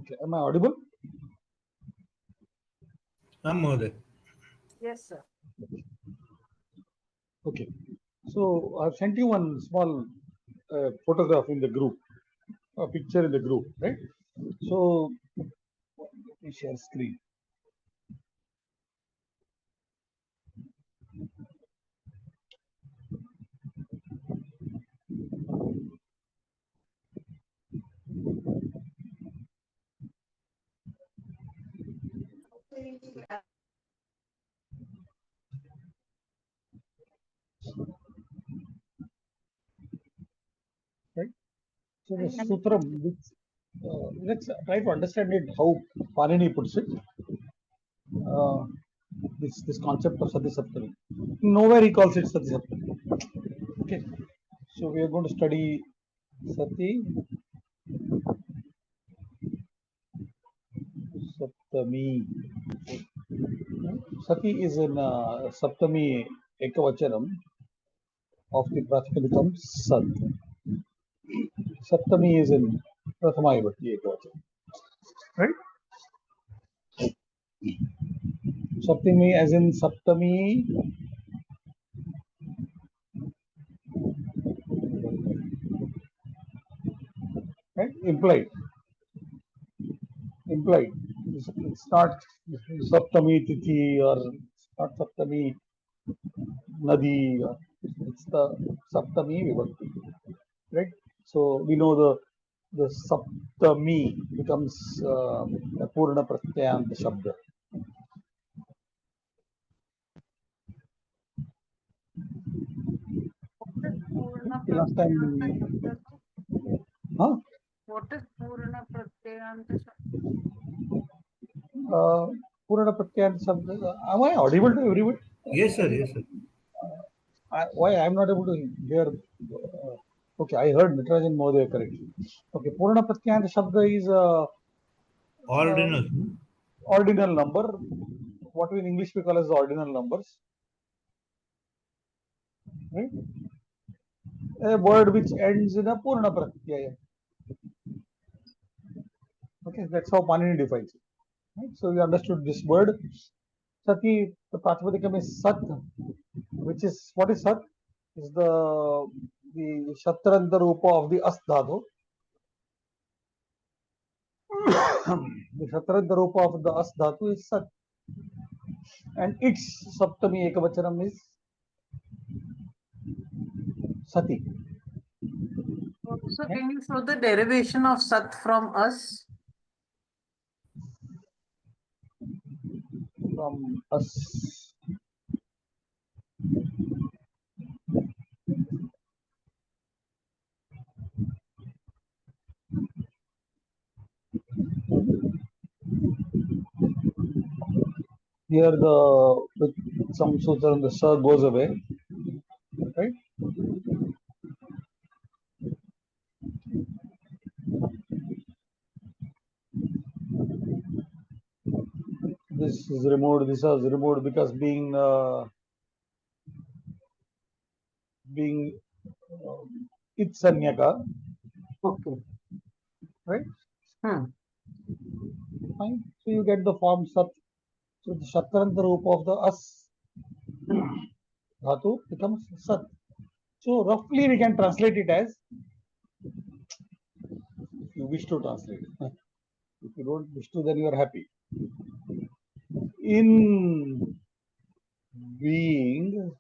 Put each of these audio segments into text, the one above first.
Okay, am I audible? Mohoday. Yes, sir. Okay, so I've sent you one small photograph in the group, a picture in the group, right? So let me share screen. Right. So the sutram, which let's try to understand it how Panini puts it. This concept of Sati Saptami. Nowhere he calls it Sati Saptami. Okay, so we are going to study Sati Saptami. Sati is in Saptami Ekavachanam of the Prathikanikam Sat. Saptami is in Prathama Vibhakti Ekavachanam. Right? Saptami as in Saptami. Right? Implied. It's not Saptami Tithi or not Saptami Nadi. It's the Saptami Vibhakti. Right? So we know the Saptami becomes a Purna Pratyayanta Shabda. Last time, huh? What is Purna Pratyayanta? Purna Pratyayanta Shabda. Am I audible to everybody? Yes, sir. Yes, sir. Why I am not able to hear? Okay, I heard Natarajan Mohoday correctly. Okay, Purna Pratyayanta Shabda is Ordinal. ordinal number. What in English we call as the ordinal numbers. Right? A word which ends in a Purna Pratyaya. Okay, that's how Panini defines it. Right? So we understood this word. Sati, the Pratipadikam is Sat, which is what is Sat? Is the Shatranta Rupa of the As Dhatu. The Shatranta Rupa of the As Dhatu is Sat. And its Saptami Ekavachanam is Sati. So can you show the derivation of Sat from us? From Us. Here with some sutra the Sa goes away. Right? This is removed, this is removed because being it's Sanyaka. Okay. Right? Hmm. Fine. So you get the form Sat. So the Shatranta Rupa of the As Dhatu becomes Sat. So roughly we can translate it as, if you wish to translate it. If you don't wish to, then you are happy. In being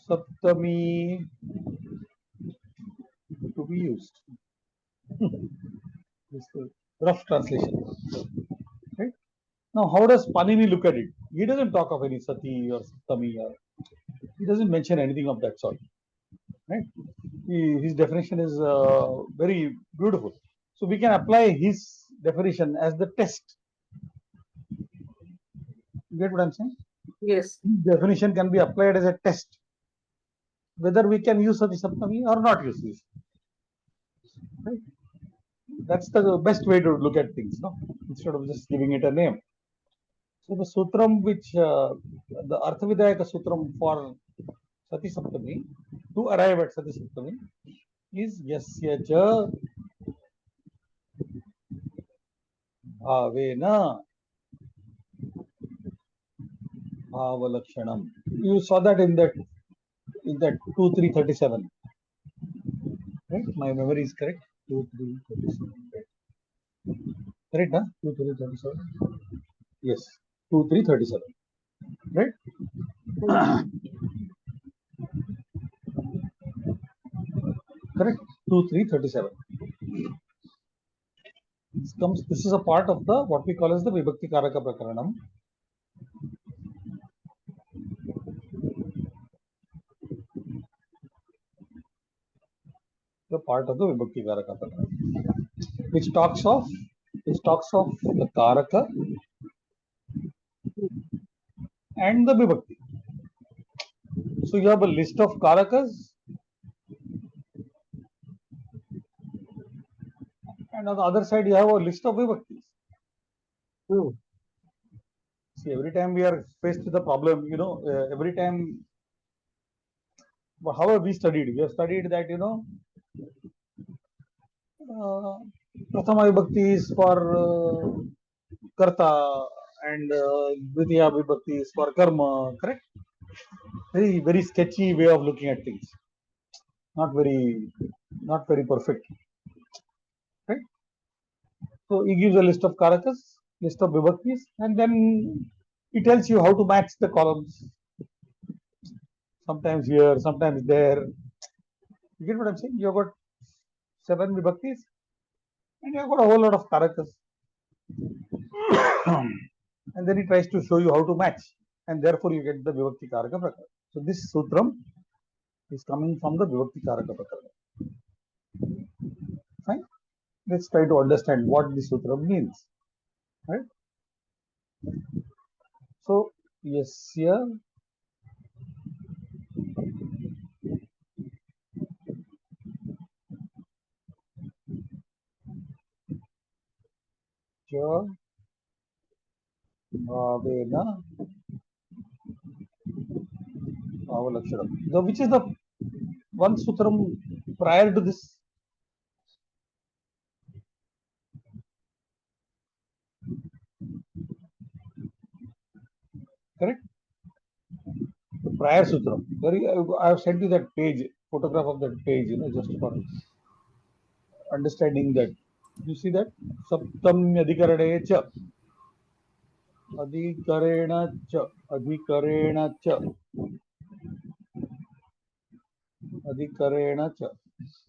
Saptami to be used. This is the rough translation. Right? Now, how does Panini look at it? He doesn't talk of any Sati or Saptami. He doesn't mention anything of that sort. Right? His definition is very beautiful. So we can apply his definition as the test. You get what I'm saying? Yes. Definition can be applied as a test whether we can use Sati Saptami or not use this. Right? That's the best way to look at things, no? Instead of just giving it a name. So the sutram which the Arthavidayaka sutram for Sati Saptami to arrive at Sati Saptami is Yasya cha bhavena bhavalakshanam. You saw that in that 2-3-37. Right? My memory is correct. 2-3-37. Right? Correct, huh? 2-3-37. Yes, 2-3-37. Right? Correct. 2-3-37. This is a part of the what we call as the Vibhakti Karaka Prakaranam. The part of the Vibhakti Karaka Prakaranam, which talks of the Karaka and the Vibhakti. So you have a list of Karakas, and on the other side you have a list of Vibhaktis. See, every time we are faced with a problem, every time, how have we studied? We have studied that, Prathama Vibhakti is for Karta and Dvitiya Vibhakti is for Karma, correct? Very, very sketchy way of looking at things. Not very perfect. Right? So he gives a list of Karakas, list of Vibhaktis, and then he tells you how to match the columns. Sometimes here, sometimes there. You get what I'm saying? You've got 7 Vibhaktis and you've got a whole lot of Karakas. And then he tries to show you how to match, and therefore you get the Vibhakti Karaka Prakara. So this sutram is coming from the Vibhakti Karaka Prakara. Fine. Let's try to understand what this sutram means. Right? So, yasya cha bhavena bhavalakshanam. So, which is the one sutram prior to this? Correct? The prior sutram. I have sent you that page, photograph of that page, just for understanding that. You see that? Saptam adhikarane cha. Adhikarena cha. Adhikarena cha. Adhikarena cha.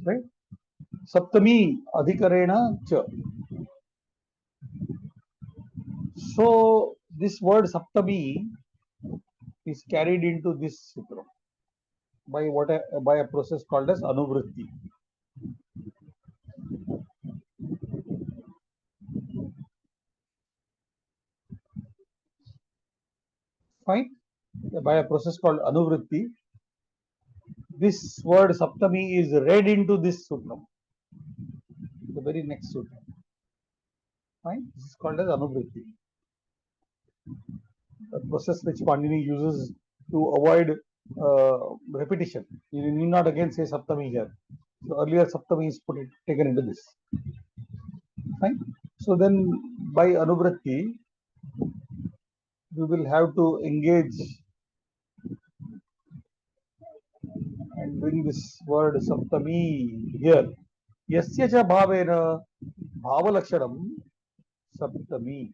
Right? Saptami adhikarena cha. So this word Saptami is carried into this sutra by a process called as Anuvritti. Fine. By a process called Anuvritti, this word Saptami is read into this sutram, the very next sutram. Fine. This is called as Anuvritti. The process which Pandini uses to avoid repetition. You need not again say Saptami here. So earlier Saptami is taken into this. Fine. So then by Anuvritti, we will have to engage and bring this word Saptami here. Yasya cha bhavena bhavalakshanam Saptami.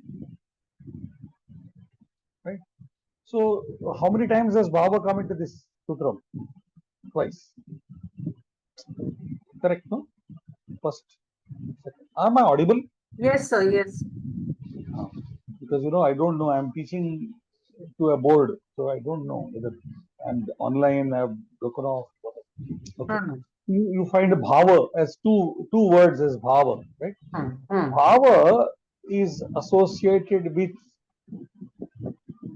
Right? So how many times does bhava come into this sutram? Twice. Correct, no? First. Second. Am I audible? Yes, sir. Yes. Because I don't know. I'm teaching to a board, so I don't know whether I'm online. I've broken off. Okay. You find bhava as two words as bhava, right? Bhava is associated with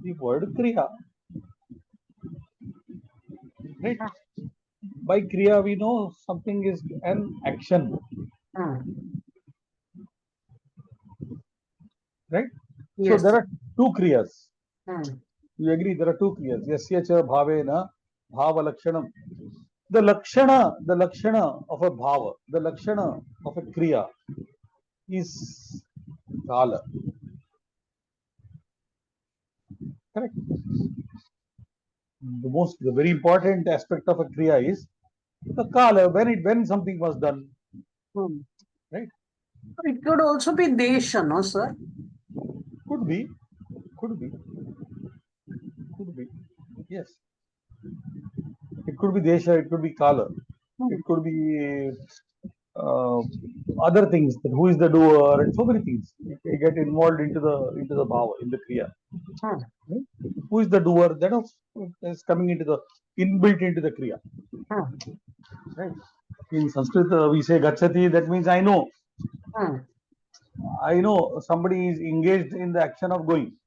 the word kriya, right? By kriya we know something is an action, right? Yes. So there are two kriyas. You agree? There are two kriyas. Yasya cha bhavena bhava lakshanam. The lakshana of a bhava, the lakshana of a kriya is Kala. Correct. The very important aspect of a kriya is the kala, when something was done, Hmm. right? It could also be desha, no, sir? Could be, could be, could be. Yes, it could be desha, it could be kala, it could be uh, other things. That who is the doer, and so many things get involved into the bhava, in the kriya. Hmm. Right? Who is the doer? That also is coming into the inbuilt into the kriya. Hmm. Right? In Sanskrit, we say gachati. That means I know. Hmm. I know somebody is engaged in the action of going.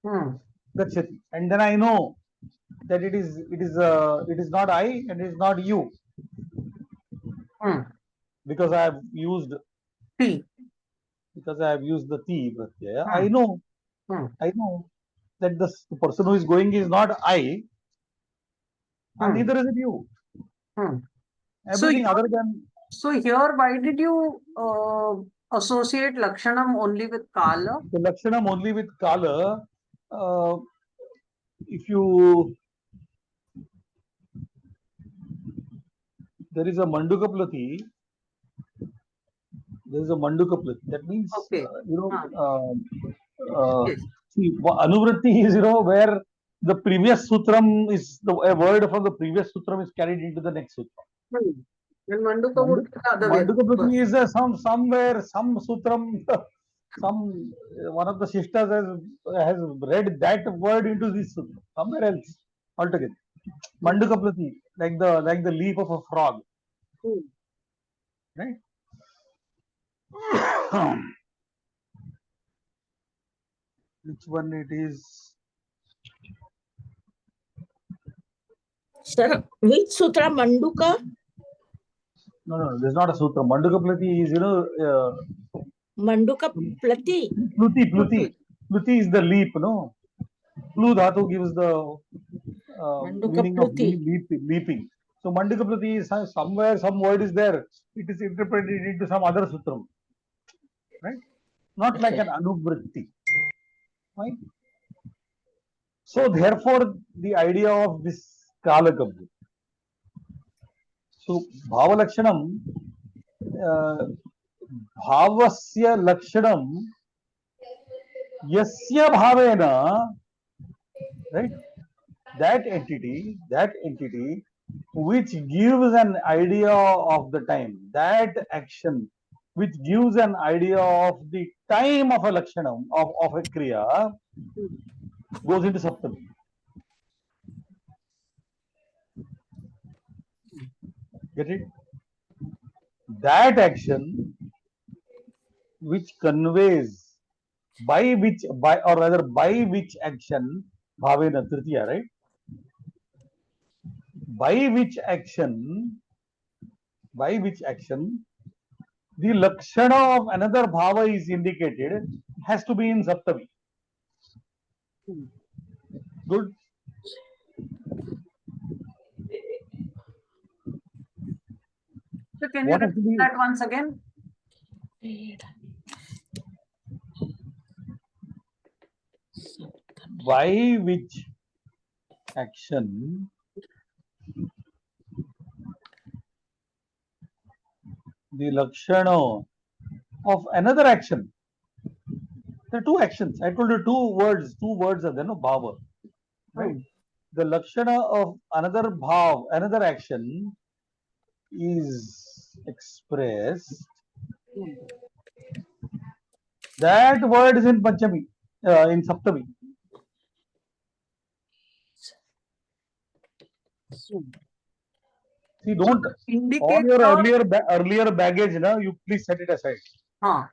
Hmm. Gachati, and then I know that it is not I and it is not you, Hmm. because I have used T. the ti pratyaya. Hmm. Hmm. I know that the person who is going is not I, and Hmm. neither is it you. Hmm. Everything other than So here, why did you associate Lakshanam only with Kala? the Lakshanam only with Kala. Uh, if you there is a Mandukaplati, that means Okay. Yes. see, Anuvritti is where the previous sutram is a word from the previous sutram is carried into the next sutra. Hmm. And Manduka would be the other way. Mandukaplati is somewhere some sutram some one of the sisters has read that word into this sutra somewhere else altogether. Mandukaplati, like the leaf of a frog, Hmm. right? Which one it is? Sir, which sutra Manduka? No, there's not a sutra. Mandukaplati is Manduka Plati. Pluti is the leap, no? Plu dhatu gives the meaning of Mandukapluti. leaping. So Mandikaplati is somewhere some word is there. It is interpreted into some other sutram, right? Not like an anuvritti, right? So therefore, the idea of this kalakabhu. So bhava lakshanam, bhavasya lakshanam, yasya bhavena, right? That entity which gives an idea of the time, that action which gives an idea of the time of a lakshanam, of a kriya, goes into saptami. Get it? That action which conveys by which action, bhavena tritiya, right? By which action the lakshana of another bhava is indicated, has to be in saptami. Good. So can you repeat that once again? By which action the lakshana of another action. There are two actions. I told you two words are there, no bhava. Right? The lakshana of another bhav, another action is expressed. That word is in Panchami, in Saptami. See, don't all your earlier baggage, now you please set it aside.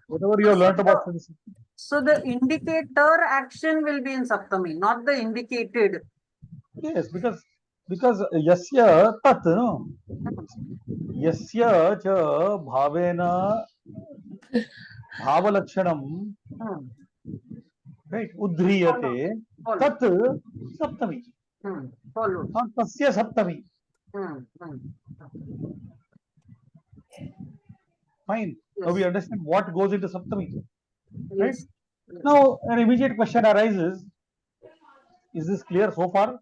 Whatever you have learnt about physics. So the indicator action will be in Saptami, not the indicated. Yes, because yasya tat, no? Yasya cha bhavena bhavalakshanam, right? Udhriyate tat saptami. Follows. Not tasya saptami. Fine. Now we understand what goes into saptami. Yes. Now, an immediate question arises: is this clear so far?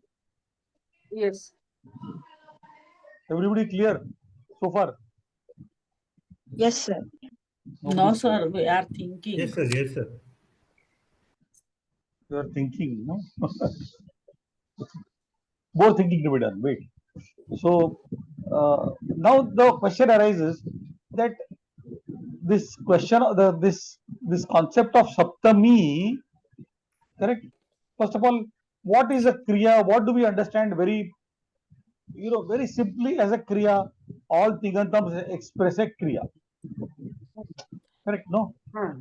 Yes. Everybody clear so far? Yes, sir. No, Nobody's clear. sir. We are thinking. Yes, sir. Yes, sir. You are thinking, no? More thinking to be done. Wait. So now the question arises that this question, this concept of Saptami, correct? First of all, what is a Kriya? What do we understand very, very simply as a Kriya? All Tigantams express a Kriya. Correct? No? Hmm.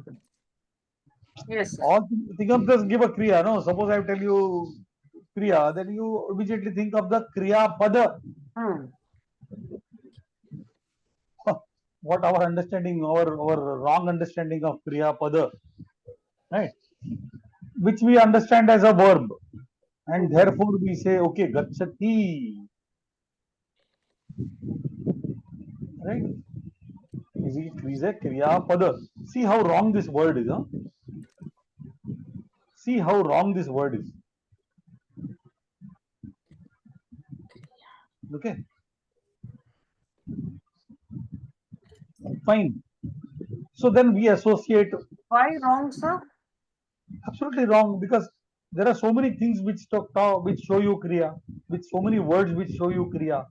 Yes. All Tigantams give a Kriya. No? Suppose I tell you Kriya, then you immediately think of the Kriya Pada. Hmm. What our understanding, our wrong understanding of Kriya Pada, right? Which we understand as a verb. And therefore we say, okay, Gachati. Right? Is a Kriya Pada. See how wrong this word is, huh? See how wrong this word is. Okay. Fine. So then we associate. Why wrong, sir? Absolutely wrong, because there are so many things which show you Kriya, with so many words which show you Kriya.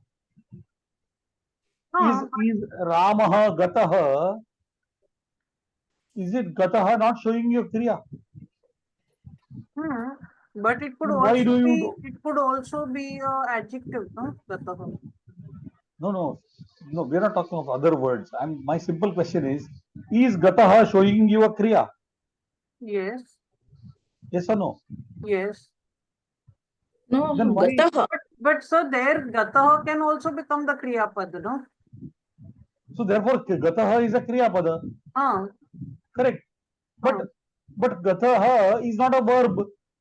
Huh. Is Ramaha Gataha? Is it Gataha not showing you Kriya? Hmm. But it could Then why do you do? it could also be adjective, no? Gataha. No, we're not talking of other words. My simple question is Gataha showing you a Kriya? Yes. Yes or no? Yes. No, Then why? Gataha. But sir, there Gataha can also become the Kriya Pad, no? So therefore, Gataha is a Kriya Pada. Huh. Correct. But Huh. but Gataha is not a verb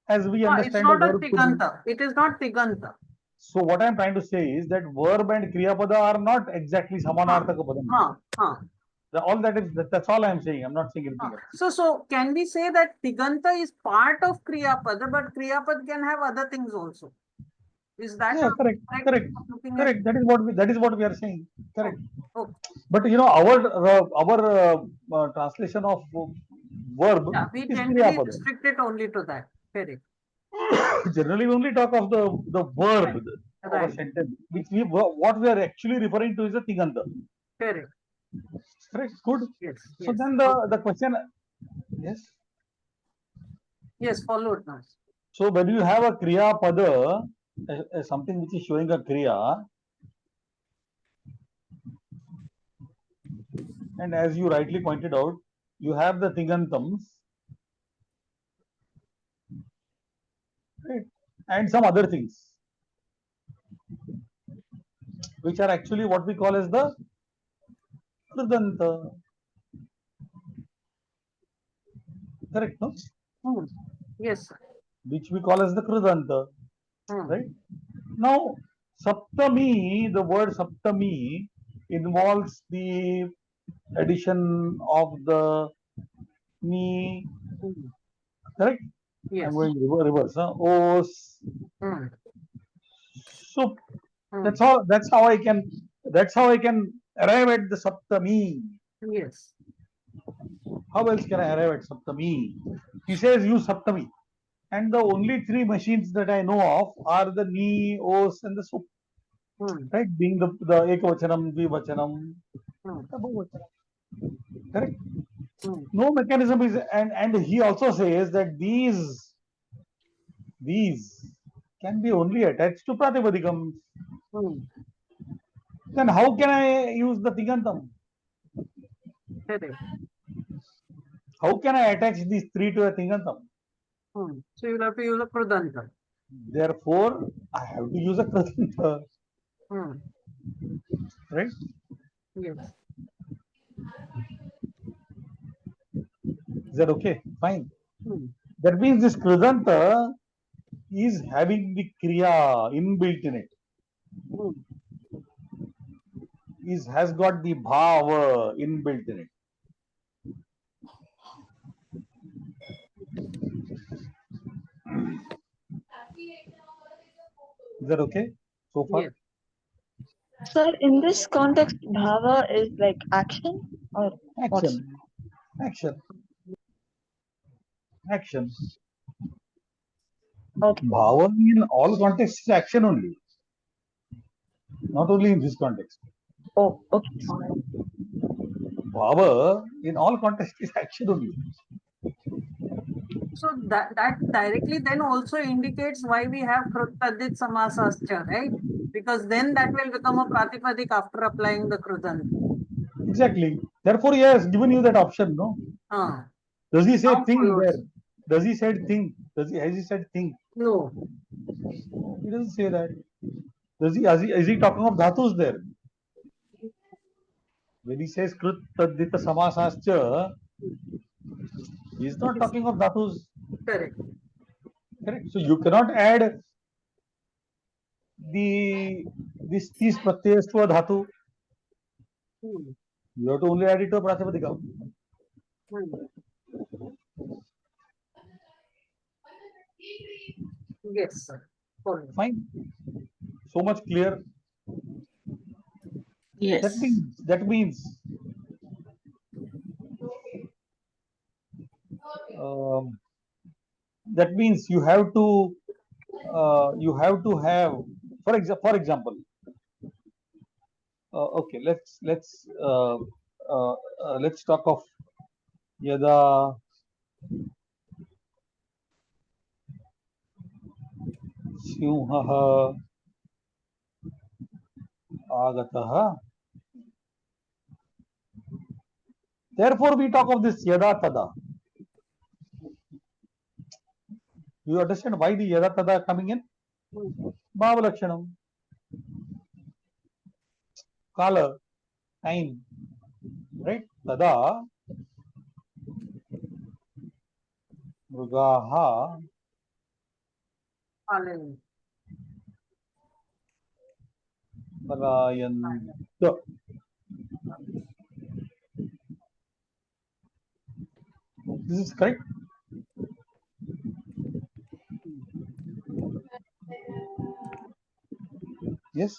as we It's understand a not a verb to be. Tiganta. It is not Tiganta. So what I am trying to say is that verb and Kriya Pada are not exactly Samanarthaka Padam. Huh. Huh. That's all I am saying. I'm not saying anything else. So can we say that Tiganta is part of Kriya Pad, but Kriya Pad can have other things also? Is that Yeah, correct. That is what we are saying. Correct. Oh. But our translation of verb Yeah, we is generally Kriya Pada. restrict it only to that. Correct. Generally, we only talk of the verb of a Right. sentence, what we are actually referring to is a Tiganta. Correct. Correct. Good. Yes. So Yes. then the question, yes. Yes, followed now. So when you have a Kriya Pada, something which is showing a Kriya, and as you rightly pointed out, you have the Tigantams, right, and some other things, which are actually what we call as the Kridanta. Correct, no? Hmm. Yes. Which we call as the Kridanta, Hmm. right? Now, Saptami, the word Saptami involves the addition of the mi, Hmm. correct? Yes. I'm going reverse. Os. Hmm. So Hmm. That's how I can. That's how I can arrive at the Saptami. Yes. How else can I arrive at Saptami? He says use Saptami, and the only three machines that I know of are the ni, os, and the sup. Hmm. Right, being the Ekavachanam, Dvivachanam, Hmm. Bahuvachanam. Correct. Hmm. No mechanism is, and he also says that these can be only attached to Pratipadikam. Hmm. Then how can I use the Tigantam? Correct. How can I attach these three to a Tigantam? Hmm. So you will have to use a Krudanta. Therefore, I have to use a Kratanta. Hmm. Right? Yes. Is that okay? Fine. Hmm. That means this Kridanta is having the Kriya inbuilt in it. Hmm. Has got the Bhava inbuilt in it. Is that okay so far? Yes. Sir, in this context, bhava is like action or what's Action, action, action. okay? Bhava in all contexts is action only, not only in this context. Oh, okay. All right. Bhava in all contexts is action only. So that directly then also indicates why we have krutadit samasascha, right? Because then that will become a pratipadik after applying the krudant. Exactly. Therefore, he has given you that option, no? Does he say Now thing follows. there? Does he said thing? Has he said thing? No. He doesn't say that. Is he talking of dhatus there? When he says krut tadita samasascha, he is not talking of dhatus. Correct. Correct. So you cannot add these pratyayas to a dhatu. Hmm. You have to only add it to a pratipadika. Hmm. Yes, sir. Follows. Fine. So much clear. Yes. That means you have to have, for example, okay, let's talk of yada सिंहः आगतः. Therefore, we talk of this yada tada. You understand why the yada tada coming in? Bhava lakshanam. Kala, time, right? Tada mrugaha Hallelujah. palayanta. This is correct. Yes.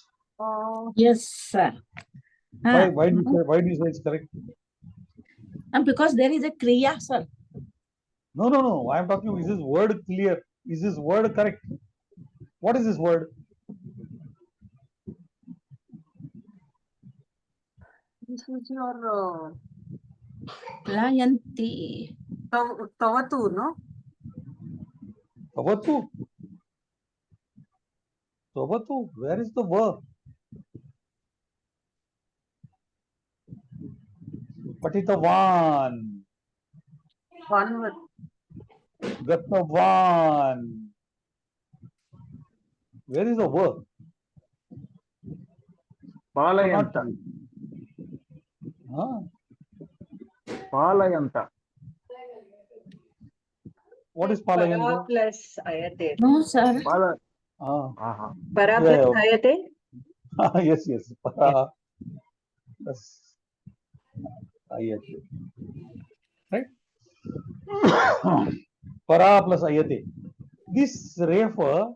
Yes, sir. Why do you say it's correct? And because there is a kriya, sir. No. I am talking. Is this word clear? Is this word correct? What is this word? This is your Playanti. tavatu, no? Tavatu. Tavatu. Where is the verb? Patitavan. One word. Gatavan. Where is the verb? Palayanta. Huh? Palayanta. What is palayanta? plus ayate. No, sir. Pala. Para Yeah, plus ayate. yes. Para plus ayate. Right? Para plus ayate. This refer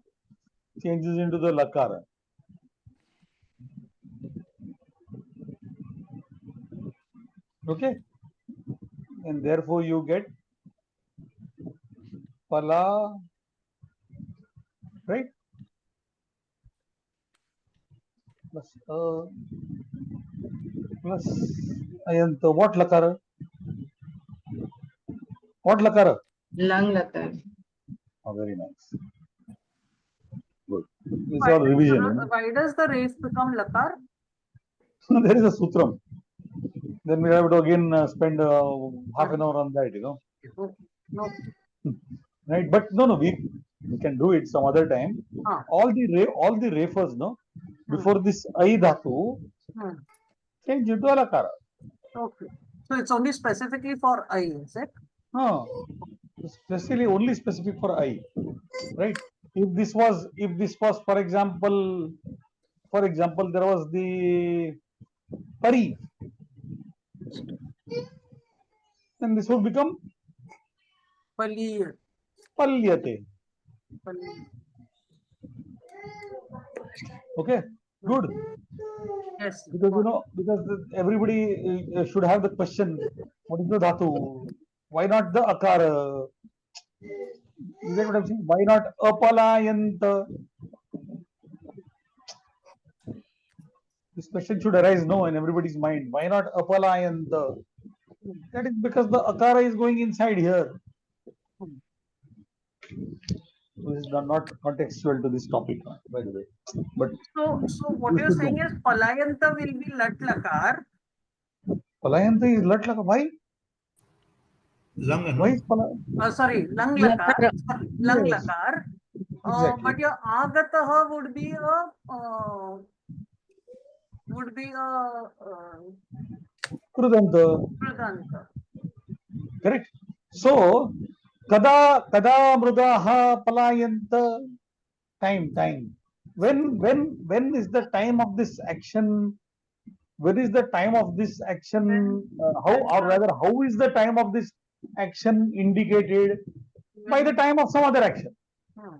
changes into the lakara. Okay? And therefore you get pala, right? Plus ayanta. What lakara? What lakara? Lang latar. Oh, very nice. Good. It's all revision. You know? Why does the ref become lakar? There is a sutram. Then we have to again spend half an hour on that, you know. No. Right? But no, we can do it some other time. All the refers, no, before this I dhatu, change into alakara. Okay. So it's only specifically for I, is it? Especially only specific for I, right? If this was, for example, there was the pari, then this would become Paliyat. Palyate. Paliyat. Okay, good. Yes. Because everybody should have the question, what is the dhatu? Why not the akara? You get what I'm saying? Why not apalayanta? This question should arise no in everybody's mind. Why not apalayanta? That is because the akara is going inside here. This is not contextual to this topic, by the way. But So what you you're should saying know. is Palayanta will be Lat Lakar. Palayanta is lat laka. Why? Langa, Why no? is palayanta? Sorry, Lang Lakar. Lakar. Lang Yes, Lakar. exactly. But your Agataha would be Krudanta. Krudanta. Correct. So, kada mrugaha palayanta. Time. When is the time of this action? When is the time of this action? How is the time of this action indicated? By the time of some other action. Hmm.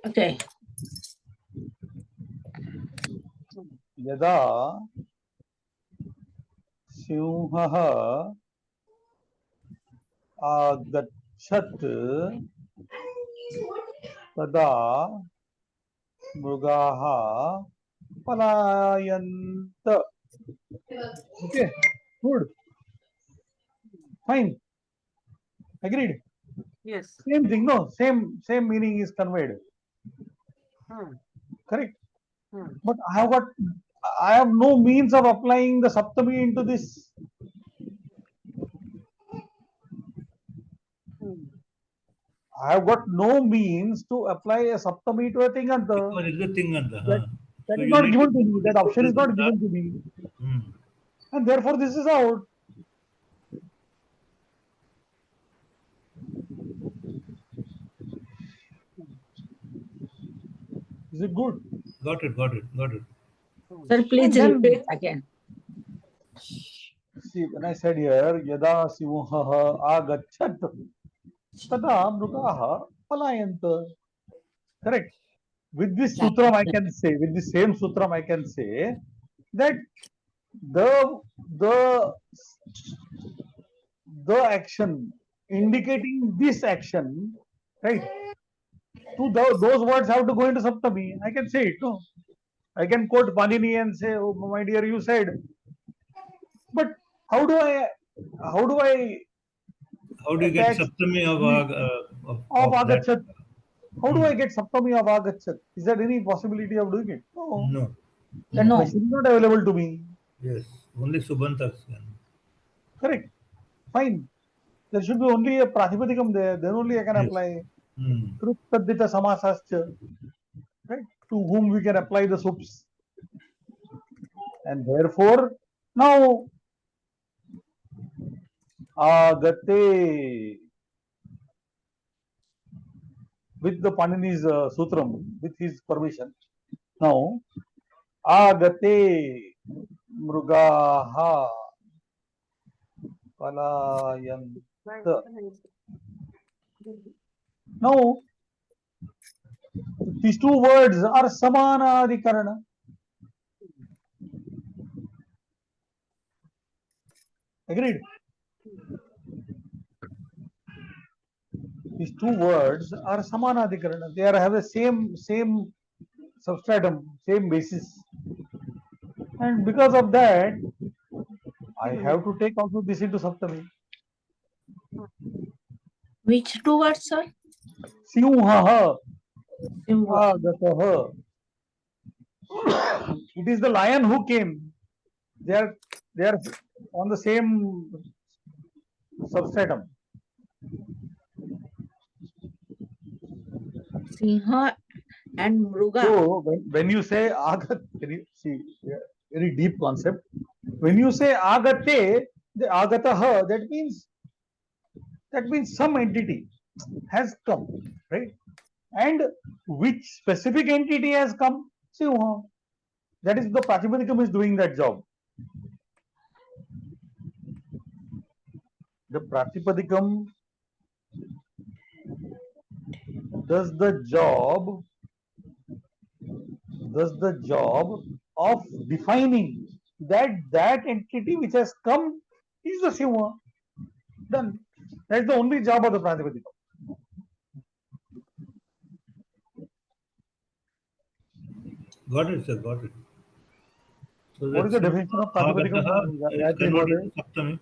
Okay. Yada Simhaha agachat tada mrugaha palayanta. Okay, good, fine, agreed. Yes. Same thing, no, same meaning is conveyed. Hmm. Correct. Hmm. But I have no means of applying the saptami into this. Hmm. I have got no means to apply a saptami to a tinganta. Because it's a thing and the, That, that So is you not need given to to me. put That this option is not in the- given to me. Hmm. And therefore this is out. Is it good? Got it. Sir, please And then- repeat again. See, when I said here, yada simhaha agachat, tada mrugaha palayanta. Correct. With this sutram, I can say, with the same sutram, I can say that the action indicating this action, right? Those words have to go into saptami. I can say it, no? I can quote Panini and say, "Oh, my dear, you said." But how do I How do you get attach Saptami of of that? agachat? How do I get saptami of agachat? Is there any possibility of doing it? No. No. That No. question is not available to me. Yes. Only Subantas can. Correct. Fine. There should be only a pratipadikam there. Then only I can Yes. apply Hmm. Krutadita samasascha. Right? To whom we can apply the sups. And therefore, now agate with the Panini's sutram, with his permission. Now, agate mrugaha palayanta. Now, these two words are samanadikarana. Agreed? These two words are samanadikarana. They have the same substratum, same basis. And because of that, I have to take also this into saptami. Which two words, sir? Simhaha Simha. agataha. It is the lion who came. They are on the same substratum. Simha and Mruga. So when you say agat, can you see very deep concept. When you say agate, the agataha, that means some entity has come, right? And which specific entity has come? Simha. That is the Pratipadikam is doing that job. the Pratipadikam does the job of defining that entity which has come is the Simha. Done. That's the only job of the Pratipadikam. Got it, sir. Got it. So What is the definition of Pratipadikam? is converted to Saptami.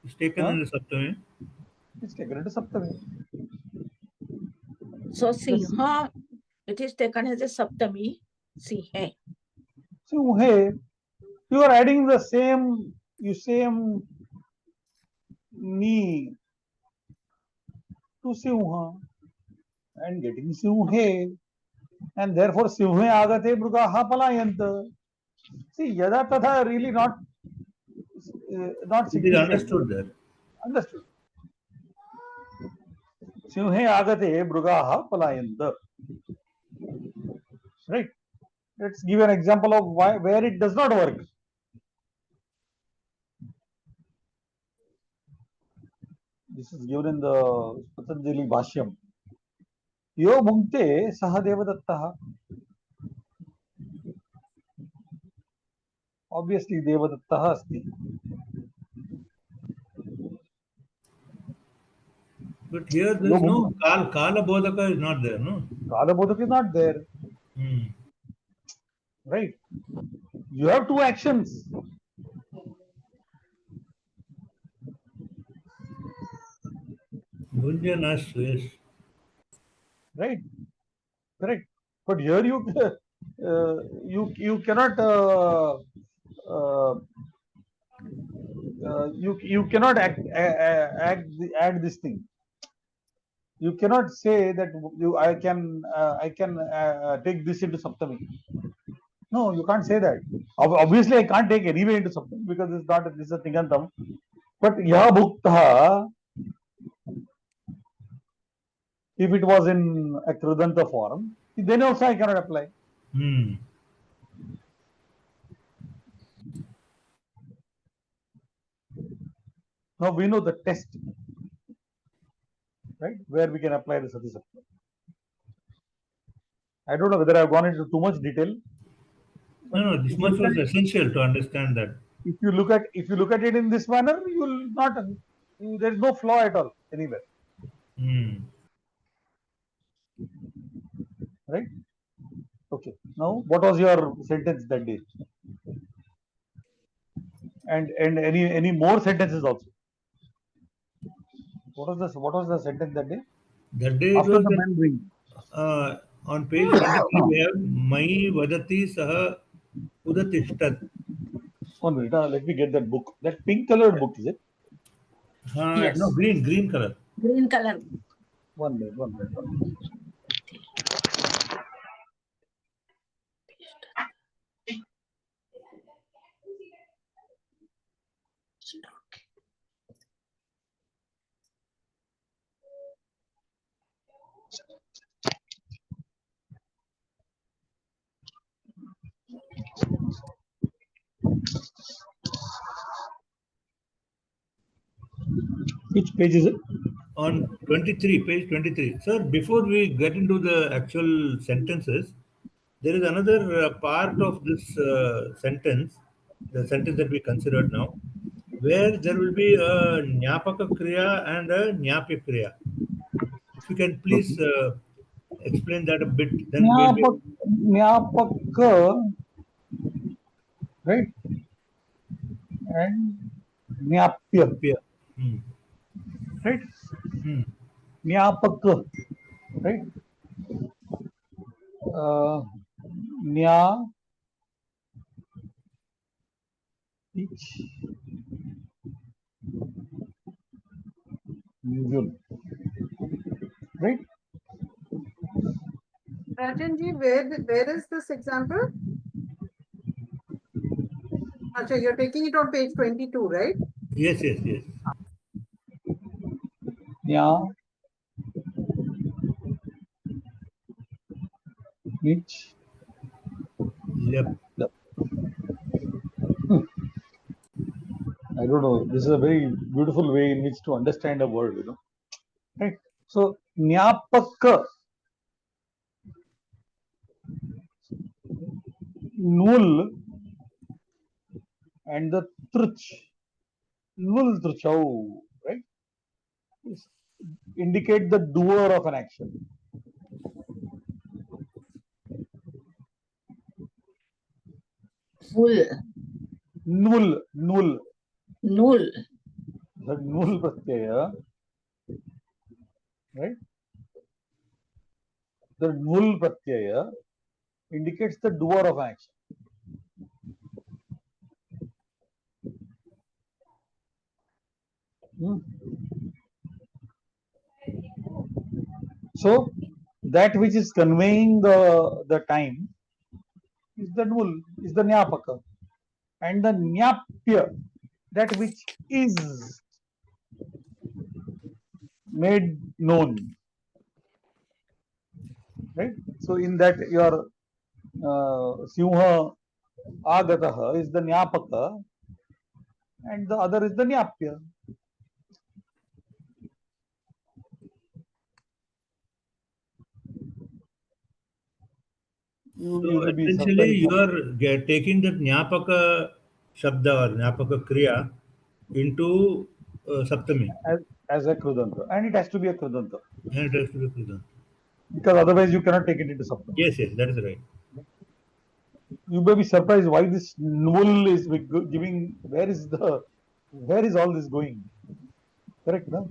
It's taken in the Saptami. It's taken into Saptami. So Sinha, it is taken as a Saptami. Sinhe. So, hey, you are adding the same ni to Simha and getting Simhe, and therefore Simhe agate mrugaha palayant. See, yada tatha really not It is significant. understood there. Understood. Simhe agate mrugaha palayant. Right. Let's give an example of where it does not work. This is given in the Patanjali Bhashyam. Yo bhungte saha devadattaha. Obviously, devadattaha asti. But here there is no Kala Bodhaka is not there, no? Kala bodhak is not there. Right. You have two actions. Gunjanas, yes. Right. Correct. But here you cannot you cannot add this thing. You cannot say that I can take this into Saptami. No, you can't say that. Obviously, I can't take anyway into Saptami because this is a Tigantam. But Yaha Bhukta, if it was in a Krudanta form, then also I cannot apply. Now we know the test, right, where we can apply the Sati Saptami. I don't know whether I've gone into too much detail. No, this much was essential to understand that. If you look at it in this manner, you will not. There is no flaw at all anywhere. Right? Okay. Now, what was your sentence that day? And any more sentences also? What was the sentence that day? That day after it was the bell ring. On page 23 we have Mai Vadati Saha Udatishtat. 1 minute, let me get that book. That pink colored book, is it? Yes. No, green color. Green color. 1 minute. Which page is it? On 23, page 23. Sir, before we get into the actual sentences, there is another part of this sentence, the sentence that we considered now, where there will be a Nyapaka Kriya and a Nyapya Kriya. If you can please explain that a bit, then we'll be... Nyapaka, right? And Nyapya. Right? Nyapaka, right? Nya, right? Rajanji, where is this example? Achha, you're taking it on page 22, right? Yes. Nya, which? Yep. I don't know. This is a very beautiful way in which to understand a word, Right? So, Nyapaka, Nul, and the Truch, Nul Truchau, right? Indicate the doer of an action. Full. Nul, Nul. Null. The Nul Pratyaya, right? The Nul Pratyaya indicates the doer of an action. So, that which is conveying the time is the Nul, is the Nyapaka. And the Nyapya, that which is made known. Right? So, in that your Simha Agataha is the Nyapaka and the other is the Nyapya. So essentially, you are taking that Nyapaka Shabda or Nyapaka Kriya into Saptami. As a Krudanta. And it has to be a Krudanta. And it has to be Krudanta. Because otherwise you cannot take it into Saptami. Yes, that is right. You may be surprised why this Nul is giving, where is all this going? Correct, no?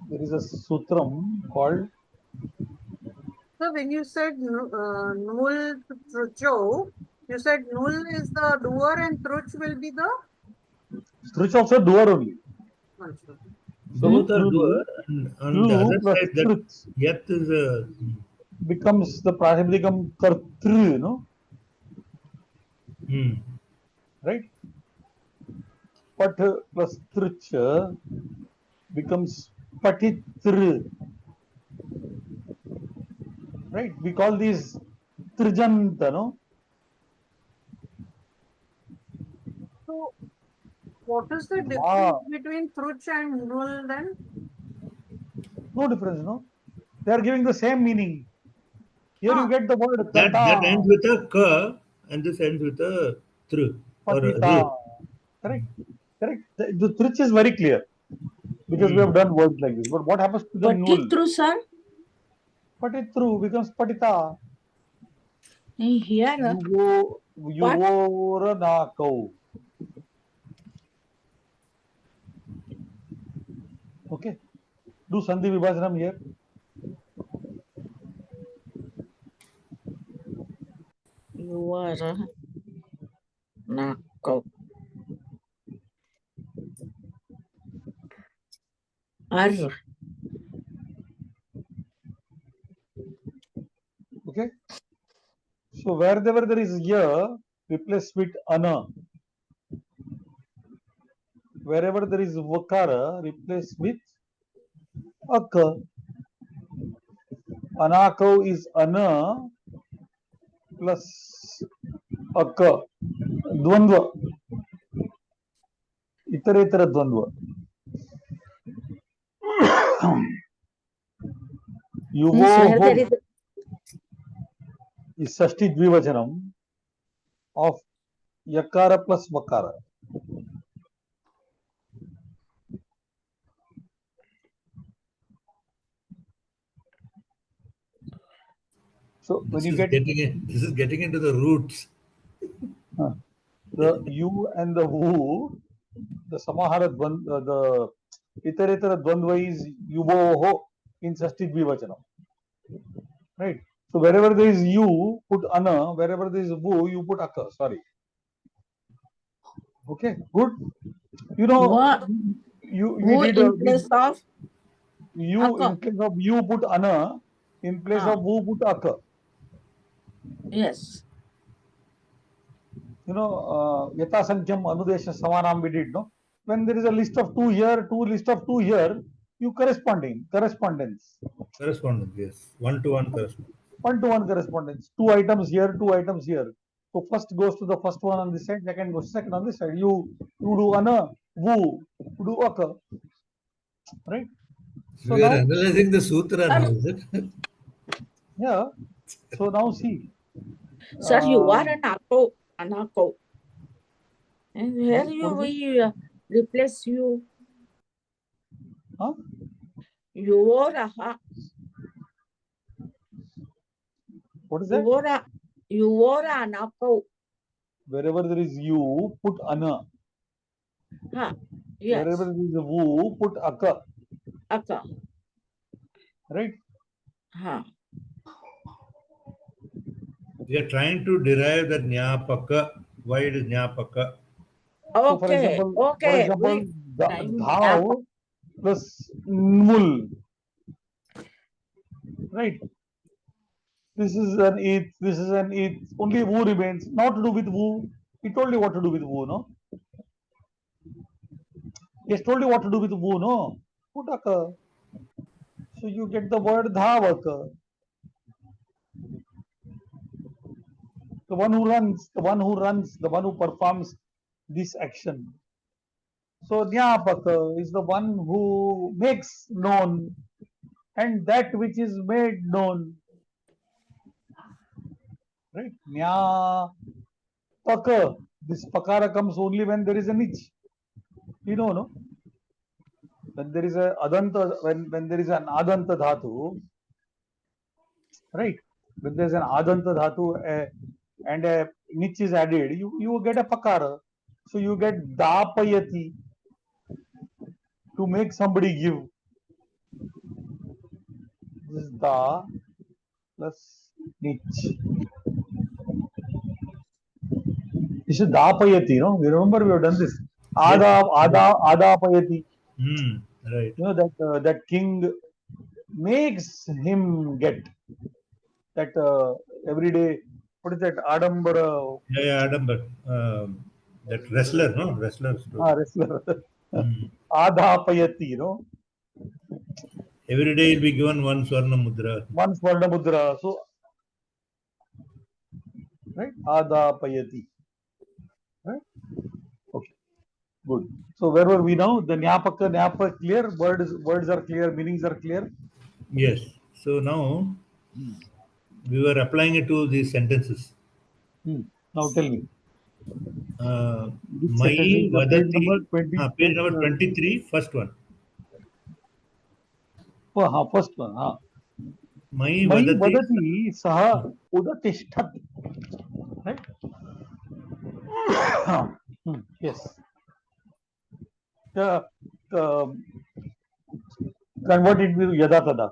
There is a sutram called. So when you said Nul Trucho, you said Nul is the doer and Truch will be the? Truch also doer only. Both are doer, and on the other side, that Yat is a. Becomes the Pratipadikam Kartru, no? Right? Pat plus Truch becomes Patitru. Right? We call these Trijanta, no? So, what is the difference between Truch and Nul then? No difference, no? They are giving the same meaning. Here you get the word That ends with a K and this ends with a Tr. Patita. Correct. Correct. The Truch is very clear because we have done words like this. But what happens to the Nul? Patitru, sir? Patitru becomes Patita. Here. Yuvoranakau. Okay. Do Sandhi Vibhajanam here. Yuvaranakau. Ar. Okay. So wherever there is ya, replace with ana. Wherever there is vakara, replace with aka. Anakau is ana plus aka. Dvandva. Itaretara dvandva. Yuvoho is Sashti Dvivachanam of Yakara plus Vakara. So when you get this is getting into the roots. The you and the who, the Samahara the Itaretara Dvandva is Yuvoho in Sashti Dvivachanam. Right? So wherever there is you, put ana. Wherever there is who, you put aka. Sorry. Okay, good. You know, What? you Who did in place of you aka. in place of you put ana, in place of who put aka. Yes. You know, Yata Sankham Anudesha Samanam we did, no? When there is a list of two here, list of two here, you correspondence. Correspondence, yes. 1-to-1 correspondence. 1-to-1 correspondence. 2 items here, 2 items here. So first goes to the first one on this side, second goes to second on this side. You do ana, wu, you do aka, right? So We are now, analyzing the sutra now, is it? yeah. So now see. Sir, you are uh, an Akko, Anako. And where what is it? we replace you? Huh? You are a, What is that? you are an Akko. Wherever there is you, put ana. Huh. Yes, Wherever there is a wu, put aka, Akka. right? Huh. We are trying to derive the Nyapaka. Why it is Nyapaka? So for Okay, okay. example, Time dhav plus mul, right? This is an it, this is an it. Only wu remains. Not to do with wu. He told you what to do with wu, no? He has told you what to do with wu, no? Put aka. So you get the word dhavaka. The one who runs, the one who runs, the one who performs this action. So Nyapaka is the one who makes known and that which is made known. Right? Nyapaka. This pakara comes only when there is a nich. You know, no? When there is a adanta, when there is an adanta dhatu, right? When there is an adanta dhatu and a nich is added, you get a pakara. So you get dapayati to make somebody give. This is da plus nich. This is dapayati, no? You remember we have done this. Adapayati. Right. You know that king makes him get that every day. What is that? Adambara. Yeah, Adambar. That wrestler, no? Wrestler. Wrestler. Hmm. Adapayati, you know. Every day he'll be given one Swarna Mudra. One Swarna Mudra. So, right? Adapayati. Right? Okay. Good. So where were we now? The nyapa clear. Words are clear. Meanings are clear. Yes. So now we were applying it to these sentences. Now tell me. Which Mai sentence is the page Vadati. number 20? Page number 23, first one. First one. Mai Mai Vadati. vadati saha udatishtat. Right? Yes. Convert it with yada tada.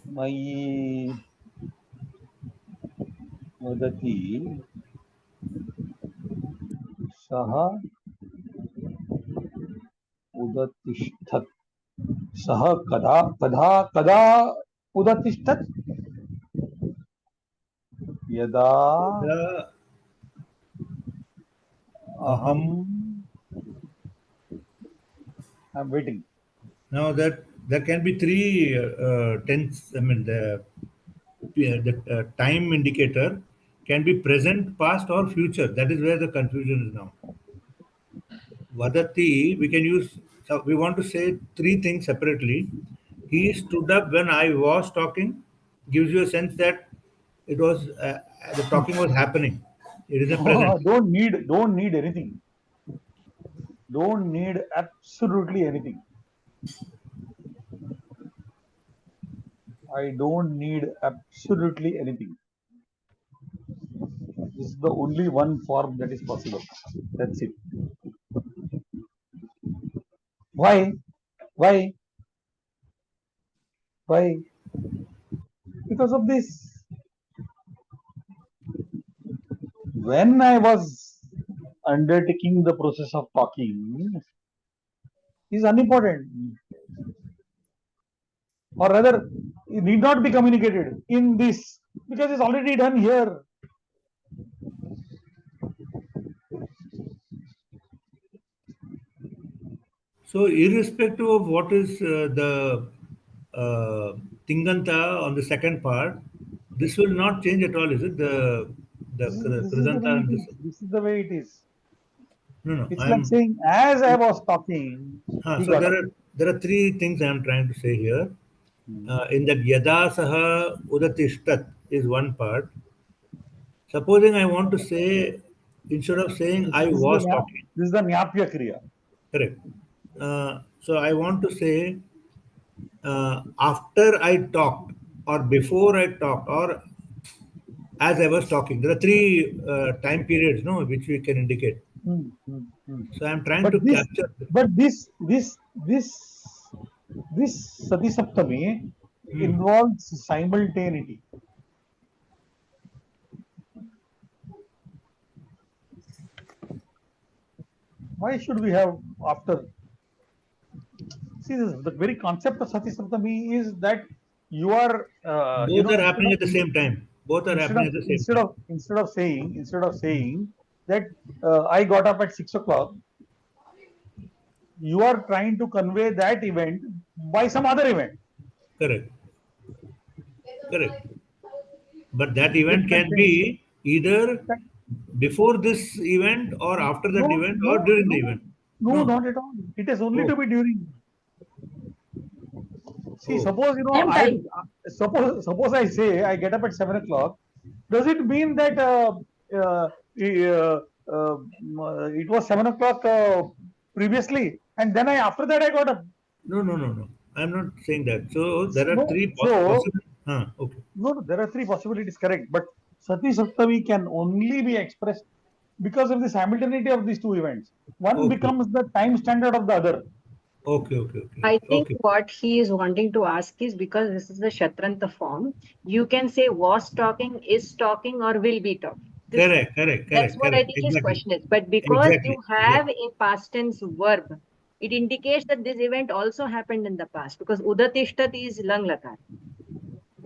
Mai vadati saha udatishtat. Saha kada udatishtat. Yada aham. I'm waiting. Now that there can be three tense. I mean the time indicator can be present, past, or future. That is where the confusion is now. Vadati, we can use. So we want to say three things separately. He stood up when I was talking. Gives you a sense that it was the talking was happening. It is a present. Don't need anything. Don't need absolutely anything. I don't need absolutely anything. This is the only one form that is possible. That's it. Why? Why? Why? Because of this. When I was undertaking the process of talking is unimportant. Or rather, it need not be communicated in this because it's already done here. So irrespective of what is the Tinganta on the second part, this will not change at all, is it? The This is the Kridanta way and it this. is. This is the way it is. No, It's like saying, as I was talking, he so got up. there are three things I am trying to say here. In that Yada Saha Udatishtat is one part. Supposing I want to say, instead of saying I was talking, This is the Nyapya Kriya. correct. So I want to say after I talked, or before I talked, or as I was talking. There are three time periods, no, which we can indicate. So I'm trying to capture. But this Sati Saptami involves simultaneity. Why should we have after? See, the very concept of Sati Saptami is that you are Both are happening at the same time. Both are happening at the same time. Instead of saying that I got up at 6 o'clock, you are trying to convey that event by some other event. Correct. Correct. But that event can be either before this event or after that event or during the event. No, not at all. It is only to be during. See, suppose suppose I say I get up at 7 o'clock. Does it mean that it was 7 o'clock previously, and then after that I got up? No. I'm not saying that. So there are three possibilities. Okay. No, there are three possibilities, correct. But Sati Saptami can only be expressed because of the simultaneity of these two events. One becomes the time standard of the other. Okay. I think what he is wanting to ask is, because this is the Shatranta form, you can say was talking, is talking, or will be talking. Correct. That's what I think his question is. But because you have a past tense verb, it indicates that this event also happened in the past, because Udatishtat is Lang Lakar.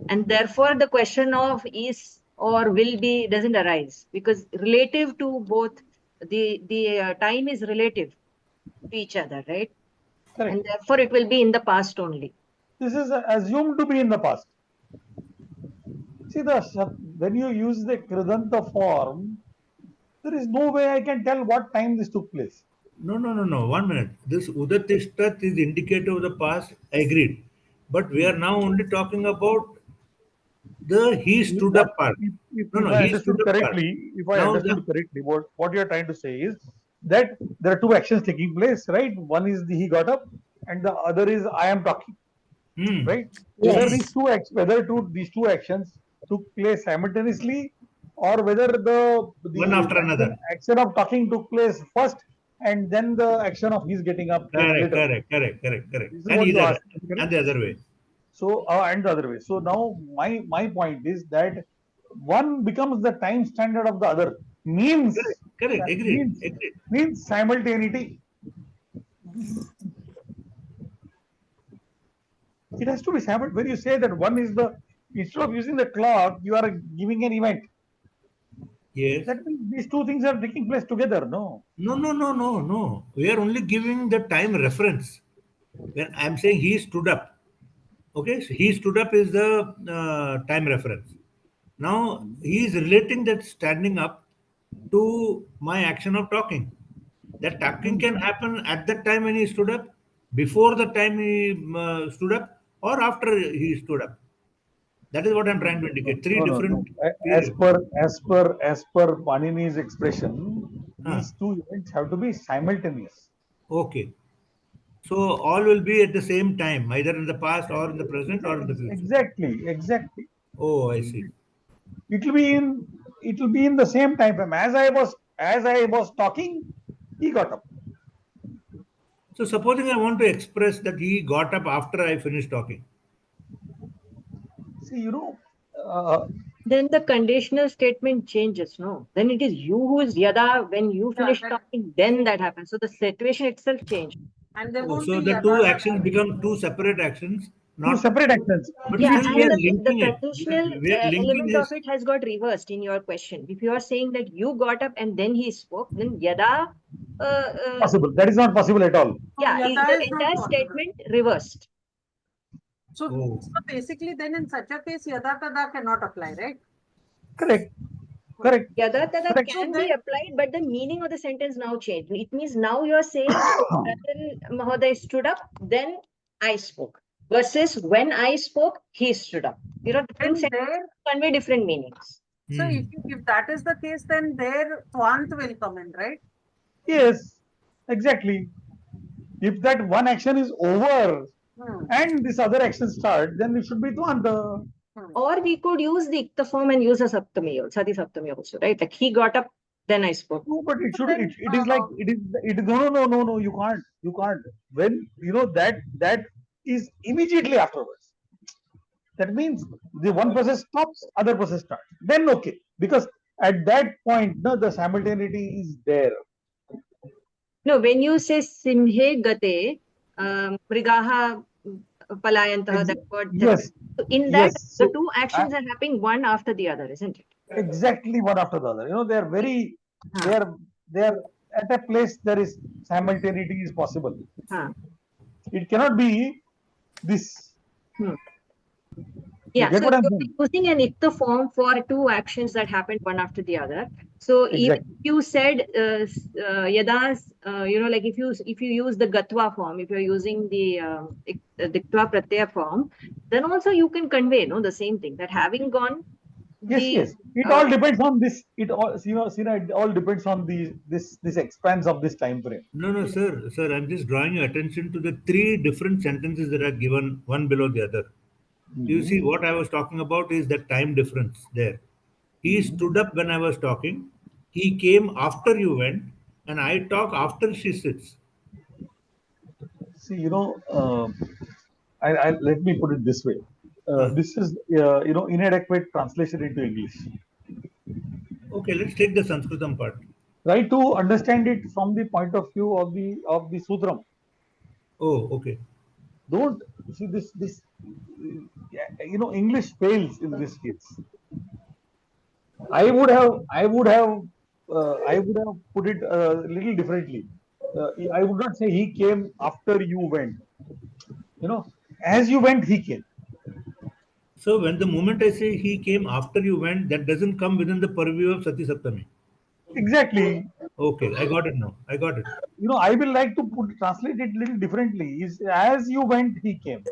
And therefore, the question of is or will be doesn't arise, because relative to both, the time is relative to each other, right? Correct. And therefore, it will be in the past only. This is assumed to be in the past. See, when you use the Kridanta form, there is no way I can tell what time this took place. No. 1 minute. This Udatishtat is indicative of the past. Agreed. But we are now only talking about the he stood up part. If I understood correctly, what you are trying to say is that there are two actions taking place, right? One is he got up, and the other is I am talking, right? Yes. Whether these two actions took place simultaneously, or whether the One after another. action of talking took place first, and then the action of his getting up later. Correct. And the other way. So, and the other way. So now my point is that one becomes the time standard of the other. Means correct. Agreed. Means simultaneity. It has to be simultaneous. When you say that one is instead of using the clock, you are giving an event. Yes. That means these two things are taking place together. No. We are only giving the time reference. When I am saying he stood up. Okay, so he stood up is the time reference. Now he is relating that standing up to my action of talking. That talking can happen at that time when he stood up, before the time he stood up, or after he stood up. That is what I'm trying to indicate. Three different. As per Panini's expression, these two events have to be simultaneous. Okay. So all will be at the same time, either in the past or in the present or in the future. Exactly. Oh, I see. It will be in the same time frame. As I was talking, he got up. So supposing I want to express that he got up after I finished talking. See, then the conditional statement changes, no? Then it is you who is yada. When you finish talking, then that happens. So the situation itself changed. And so the two actions become two separate actions. Two separate actions. But yeah, and the conditional element of it has got reversed in your question. If you are saying that you got up and then he spoke, then yada Possible. That is not possible at all. Yeah, Yada the is not entire possible. statement reversed. So, Oh. so basically, then in such a case, yada tada cannot apply, right? Correct. Correct. Yada tada Correct. can So be then- applied, but the meaning of the sentence now changed. It means now you are saying Ratan Mahoday stood up, then I spoke. Versus when I spoke, he stood up. You know, different then sentences there, convey different meanings. so if that is the case, then there Twant will come in, right? Yes. Exactly. If that one action is over Hmm. and this other action starts, then it should be Dvanda. Or we could use the ikta form and use a saptami, sati saptami also, right? Like he got up, then I spoke. No, but it So should. then, It is like it is no. You can't. You can't. When you know that is immediately afterwards. That means the one process stops, other process starts. Then okay, because at that point, no, the simultaneity is there. No, when you say simhe gate, mrigaha palayantaha, that word. Yes. So in that, Yes. the So, two actions are happening one after the other, isn't it? exactly one after the other. You know, they are very. They are at a place there is simultaneity is possible. Huh. It cannot be this. Yeah, get so what I'm you're saying? using an ikta form for two actions that happened one after the other. So even Exactly. if you said yadas, like if you use the gatwa form, if you're using the diktva pratyaya form, then also you can convey the same thing, that having gone. Yes. It all depends on this. It all, Sina, it all depends on this expanse of this time frame. No, sir. Sir, I'm just drawing your attention to the three different sentences that are given one below the other. You see, what I was talking about is the time difference there. He stood up when I was talking. He came after you went, and I talk after she sits. See, let me put it this way. This is inadequate translation into English. Okay, let's take the Sanskritam part. Try to understand it from the point of view of the Sutram. Oh, okay. Don't see this. English fails in this case. I would have put it a little differently. I would not say he came after you went. As you went, he came. So when the moment I say he came after you went, that doesn't come within the purview of Sati Saptami. Exactly. Okay, I got it now. I got it. I will like to translate it a little differently. Is as you went, he came.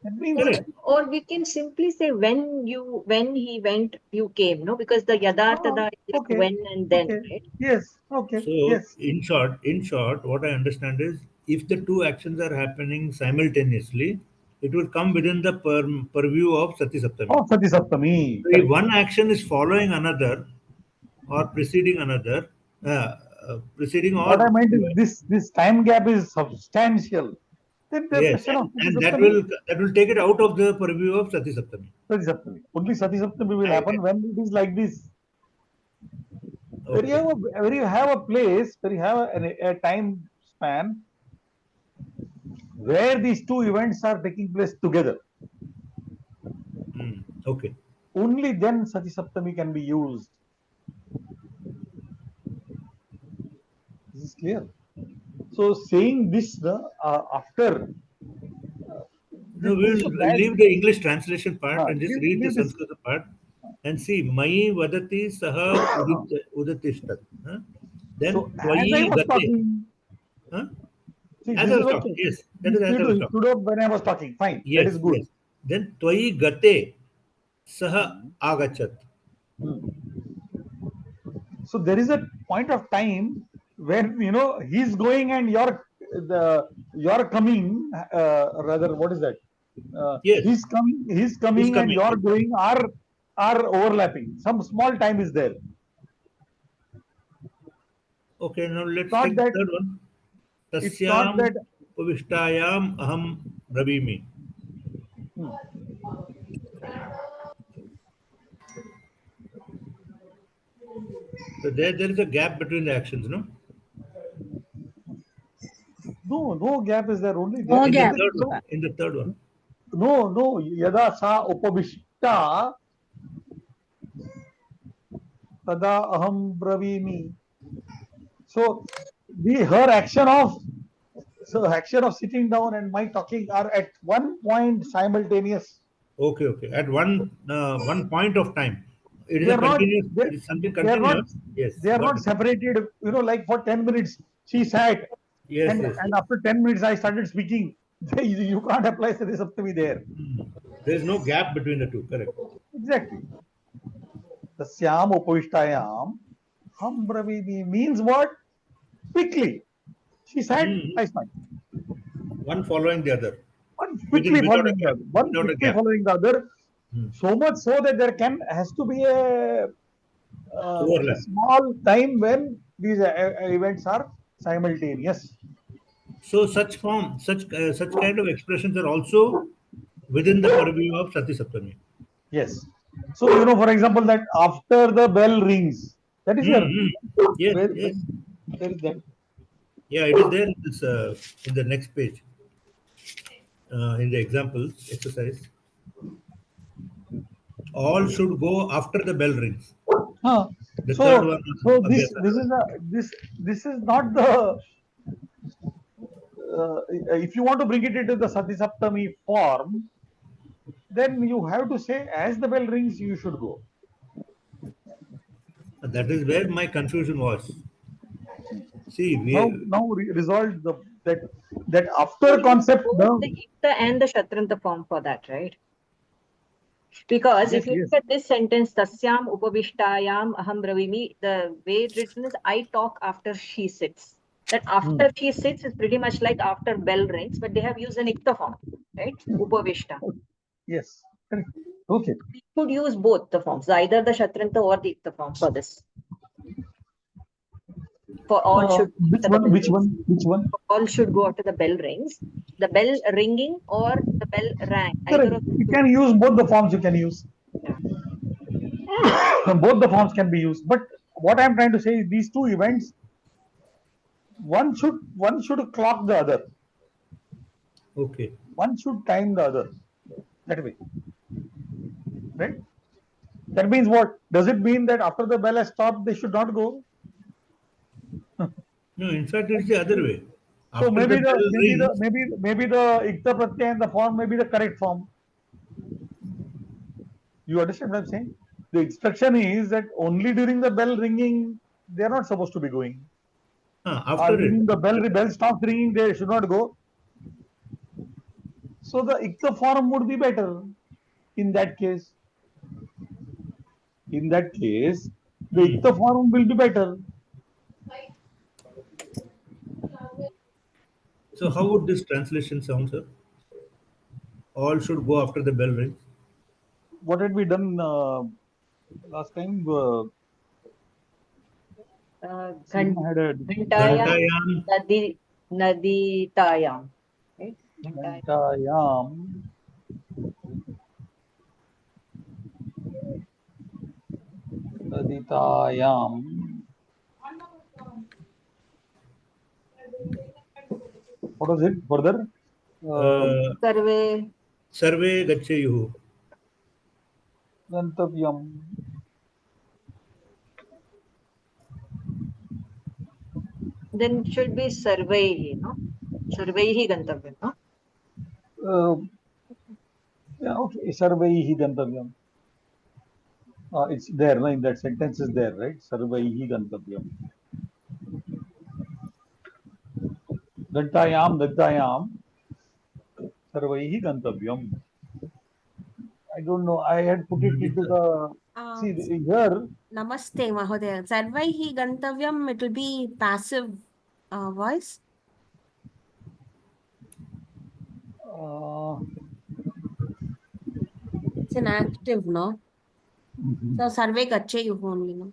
That means Correct. Or we can simply say when he went, you came, no? Because the yada tada is like okay. when and then, Okay. right? Yes. Okay. So Yes. in short, what I understand is if the two actions are happening simultaneously, it will come within the purview of Sati Saptami. Oh, Sati Saptami. So if one action is following another or preceding another, preceding or What I meant is this time gap is substantial. Then the yes, question of Sati and Saptami. that will take it out of the purview of Sati Saptami. Sati Saptami. Only Sati Saptami will happen when it is like this. Okay. Where you have a place, where you have a time span where these two events are taking place together. Okay. Only then Sati Saptami can be used. This is clear. So saying this after. No, we'll leave the English translation part and just read the leave this. Sanskrit part and see. Mayi vadati saha udatishtat. Then So as I tvayi was gate. talking. See, As I was talking, yes. That is as I was talking. Stood up when I was talking. Fine. Yes, that is good. yes. Then tvayi gate saha agachat. So there is a point of time when he's going and you're coming. Rather, what is that? Yes. He's coming, and you're going are overlapping. Some small time is there. Okay, now let's Not take that- the third one. It's not Tasyam that. uvishtayam aham bravimi. So there is a gap between the actions, no? No gap is there. Only No there. gap. In the third one. No. Yada sa upavishta tada aham bravimi. So her action of sitting down and my talking are at one point simultaneous. Okay. At one point of time. It is They a are not. continuous. It is something They are not. continuous. Yes. They are got not it. separated. Like for 10 minutes she sat, Yes. and after 10 minutes I started speaking. You can't apply Sati Saptami there. There is no gap between the two. Correct. Exactly. Tasyam upavishtayam ham bravimi means what? Quickly. She sat, I smiled. One following the other. One quickly without a following the gap. other. One Without a quickly gap. following the other. So much so that there has to be a Overlap. small time when these events are simultaneous. So such kind of expressions are also within the purview of Sati Saptami. Yes. So for example, that after the bell rings, that is there. Yes. Where is that? Yeah, it is there in this in the next page. In the example exercise, all should go after the bell rings. The third one. So this is not the. If you want to bring it into the Sati Saptami form, then you have to say as the bell rings you should go. That is where my confusion was. See, we now resolved that after concept. Both the Ikta and the Shatranta form for that, right? Because if you look at this sentence, Tasyam Upavishtayam Aham Bravimi, the way it's written is I talk after she sits. That after she sits is pretty much like after bell rings, but they have used an Ikta form, right? Upavishta. Yes. Okay. We could use both the forms, either the Shatranta or the Ikta form for this. For all should which one? All should go after the bell rings. The bell ringing or the bell rang. You can use both the forms. You can use. Yeah. Both the forms can be used. But what I am trying to say is these two events, one should clock the other. Okay. One should time the other. That way. Right? That means what? Does it mean that after the bell has stopped, they should not go? No, in fact, it's the other way. So maybe the Ikta Pratyaya in the form may be the correct form. You understand what I'm saying? The instruction is that only during the bell ringing, they are not supposed to be going. After during the bell stops ringing, they should not go. So the Ikta form would be better in that case. In that case, the Ikta form will be better. So how would this translation sound, sir? All should go after the bell rings. What had we done last time? Ghantayam Naditayam. Right? Ghantayam Naditayam. What was it further? Sarve Gachayuhu. Gantavyam. Then it should be Sarvaihi, no? Sarvaihi Gantavyam, no? Yeah, okay. Sarvaihi Gantavyam. It's there, no? In that sentence is there, right? Sarvaihi Gantavyam. Gantayam, Dattayam, Sarvaihi Gantavyam. I don't know. I had put it into the. See here. Namaste, Mahodaya. Sarvaihi Gantavyam, it will be passive voice. It's an active, no? So Sarve Gachayuhu only, no?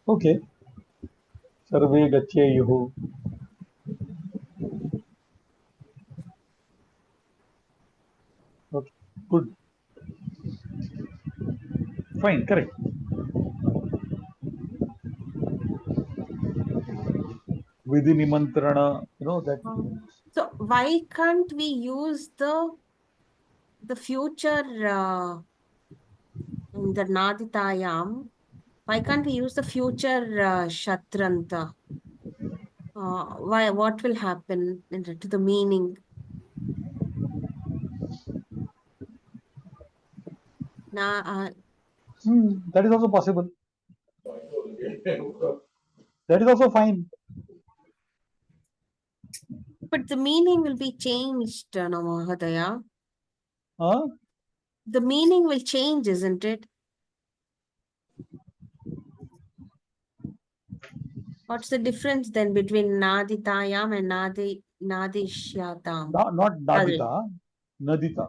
Okay. Sarve Gachayuhu. Okay, good. Fine, correct. Vidhi Nimantrana, that. So why can't we use the future the Naditayam Why can't we use the future Shatranta? Why? What will happen to the meaning? That is also possible. That is also fine. But the meaning will be changed, no, Mahadaya. Huh? The meaning will change, isn't it? What's the difference then between Naditayam and Nadishyatam? Not Nadita, Nadita.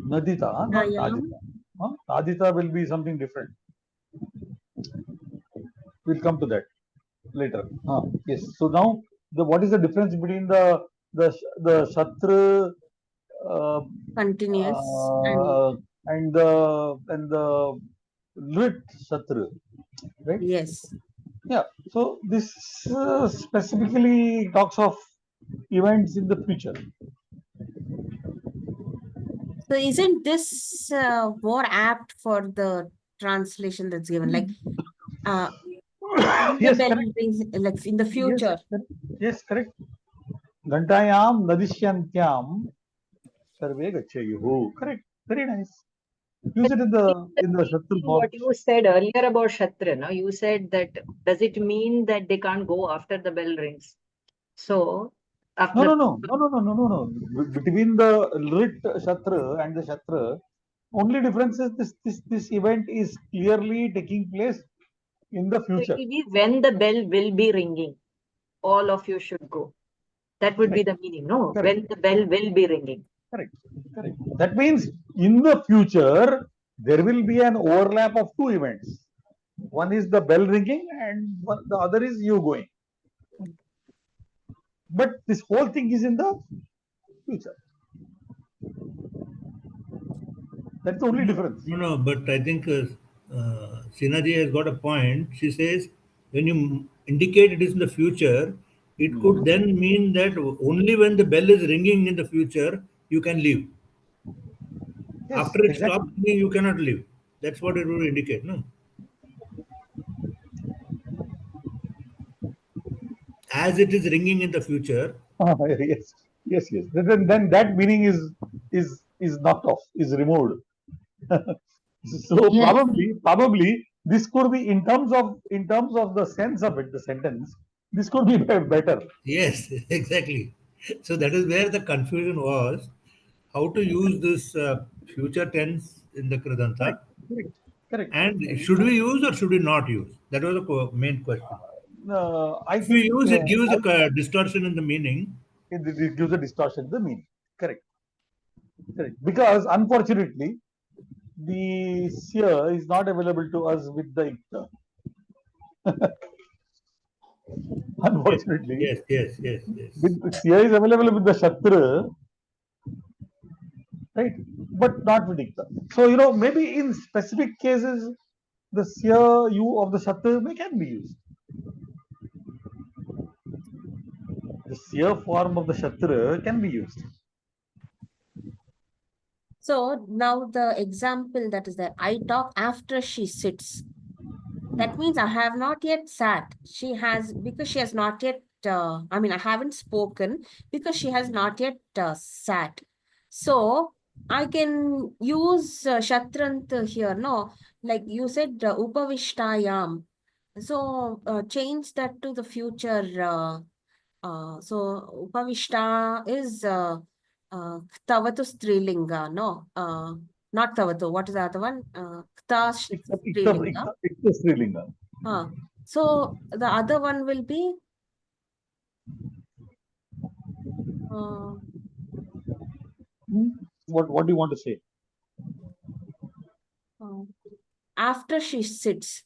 Nadita, not Tayam. Adita. Huh? Adita will be something different. We'll come to that later. Yes. So now, what is the difference between the Shatra Continuous and the Lit Shatra, right? Yes. Yeah. So this specifically talks of events in the future. So isn't this more apt for the translation that's given? Like, Yes, the bell correct. rings, like in the future. Yes, correct. Gantayam nadishyantyam sarve gachayuhu. Correct. Very nice. Use it in the Shatra box. What you said earlier about Shatra, no? You said that does it mean that they can't go after the bell rings? So after No. Between the Lit Shatra and the Shatra, only difference is this event is clearly taking place in the So future. it will be when the bell will be ringing, all of you should go. That would be the meaning, no? Correct. When the bell will be ringing. Correct. That means in the future there will be an overlap of two events. One is the bell ringing, and the other is you going. But this whole thing is in the future. That's the only difference. No, but I think Sinaji has got a point. She says when you indicate it is in the future, it could then mean that only when the bell is ringing in the future, you can leave. Yes, After it exactly. stops ringing, you cannot leave. That's what it would indicate, no? As it is ringing in the future. Yes. Then that meaning is knocked off, is removed. So Yes. probably this could be in terms of the sense of it, the sentence. This could be better. Yes, exactly. So that is where the confusion was. How to use this future tense in the Kridanta? Correct. And should we use or should we not use? That was the main question. I If we think use, it gives a distortion in the meaning. it gives a distortion in the meaning. Correct. Because unfortunately, the seer is not available to us with the ikta. Unfortunately, Yes. seer is available with the shatra, right? But not with ikta. So maybe in specific cases, the seer you of the shatra can be used. The seer form of the shatra can be used. So now the example that is there, I talk after she sits. That means I have not yet sat. Because she has not yet, I haven't spoken because she has not yet sat. So I can use Shatrant here, no? Like you said, Upavishtayam. So change that to the future. So Upavishta is Tavatu Strilinga, no? Not Tavatu. What is the other one? Kta Strilinga. Ikta Strilinga. So the other one will be What do you want to say? After she sits.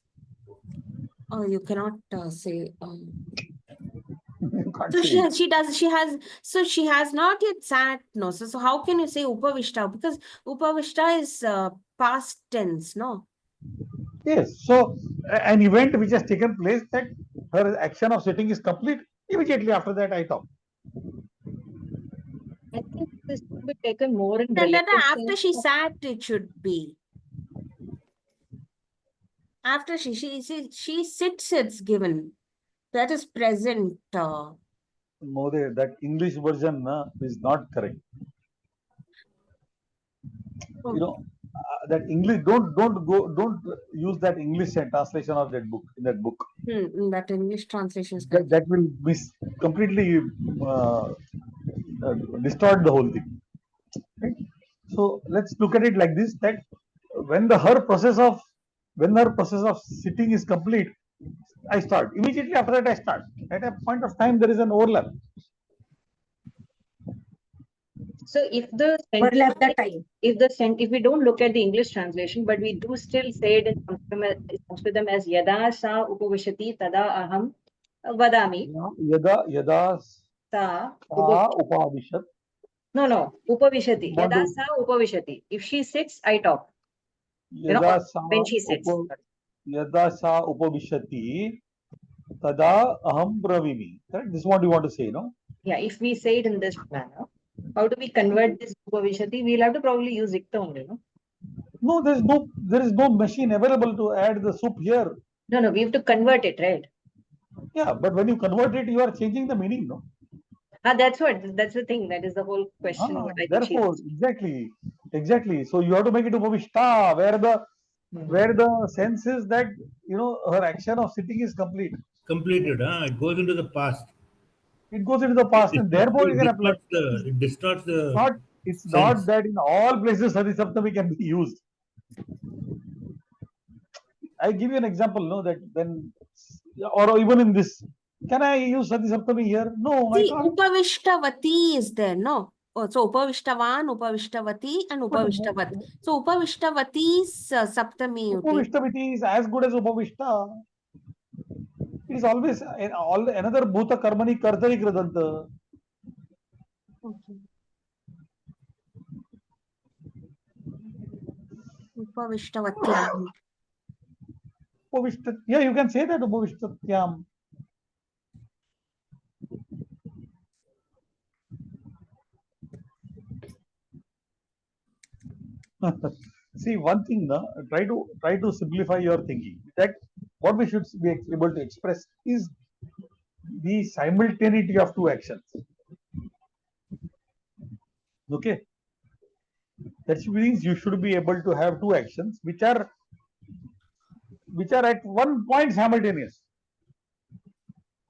Oh, you cannot say. So she has not yet sat, no. So how can you say Upavishta? Because Upavishta is past tense, no? Yes. So an event which has taken place, that her action of sitting is complete, immediately after that I talk. I think this should be taken more in Then relative after sense she of- sat, it should be. After she sits, it's given. That is present. Mode, that English version is not correct. You know, that English, don't use that English translation of that book, in that book. That English translation is That, correct. that will completely distort the whole thing. Right? So let's look at it like this: that when her process of sitting is complete, I start. Immediately after that, I start. At a point of time, there is an overlap. So if the Overlap the time. if we don't look at the English translation, but we do still say it in Sanskritam as yada sa upavishati tada aham vadami. Yada Sa upavishat. No, upavishati. Yada sa upavishati. If she sits, I talk. Yada sa When she sits. Yada sa upavishati tada aham bravimi. Correct? This is what you want to say, no? Yeah, if we say it in this manner, how do we convert this upavishati? We'll have to probably use ikta only, no? No, there is no machine available to add the soup here. No, we have to convert it, right? Yeah, but when you convert it, you are changing the meaning, no? That's the thing. That is the whole question. What I think Therefore, exactly. So you have to make it upavishta, where the sense is that her action of sitting is complete. Completed. It goes into the past. It goes into the past, and therefore you can apply. It distorts the. It's sense. not that in all places Sati Saptami can be used. I give you an example, no, that when, or even in this, can I use Sati Saptami here? No, See, I can't. Upavishtavati is there, no? Oh, so Upavishtavan, Upavishtavati, and Upavishtavat. So Upavishtavat's Saptami. Upavishtavati is as good as Upavishta. It is always another Bhuta Karmani Kartari Kridanta. Okay. Upavishtavatiyam. Yeah, you can say that Upavishtatyam. See, one thing, try to simplify your thinking. That what we should be able to express is the simultaneity of two actions. Okay, that means you should be able to have two actions which are at one point simultaneous.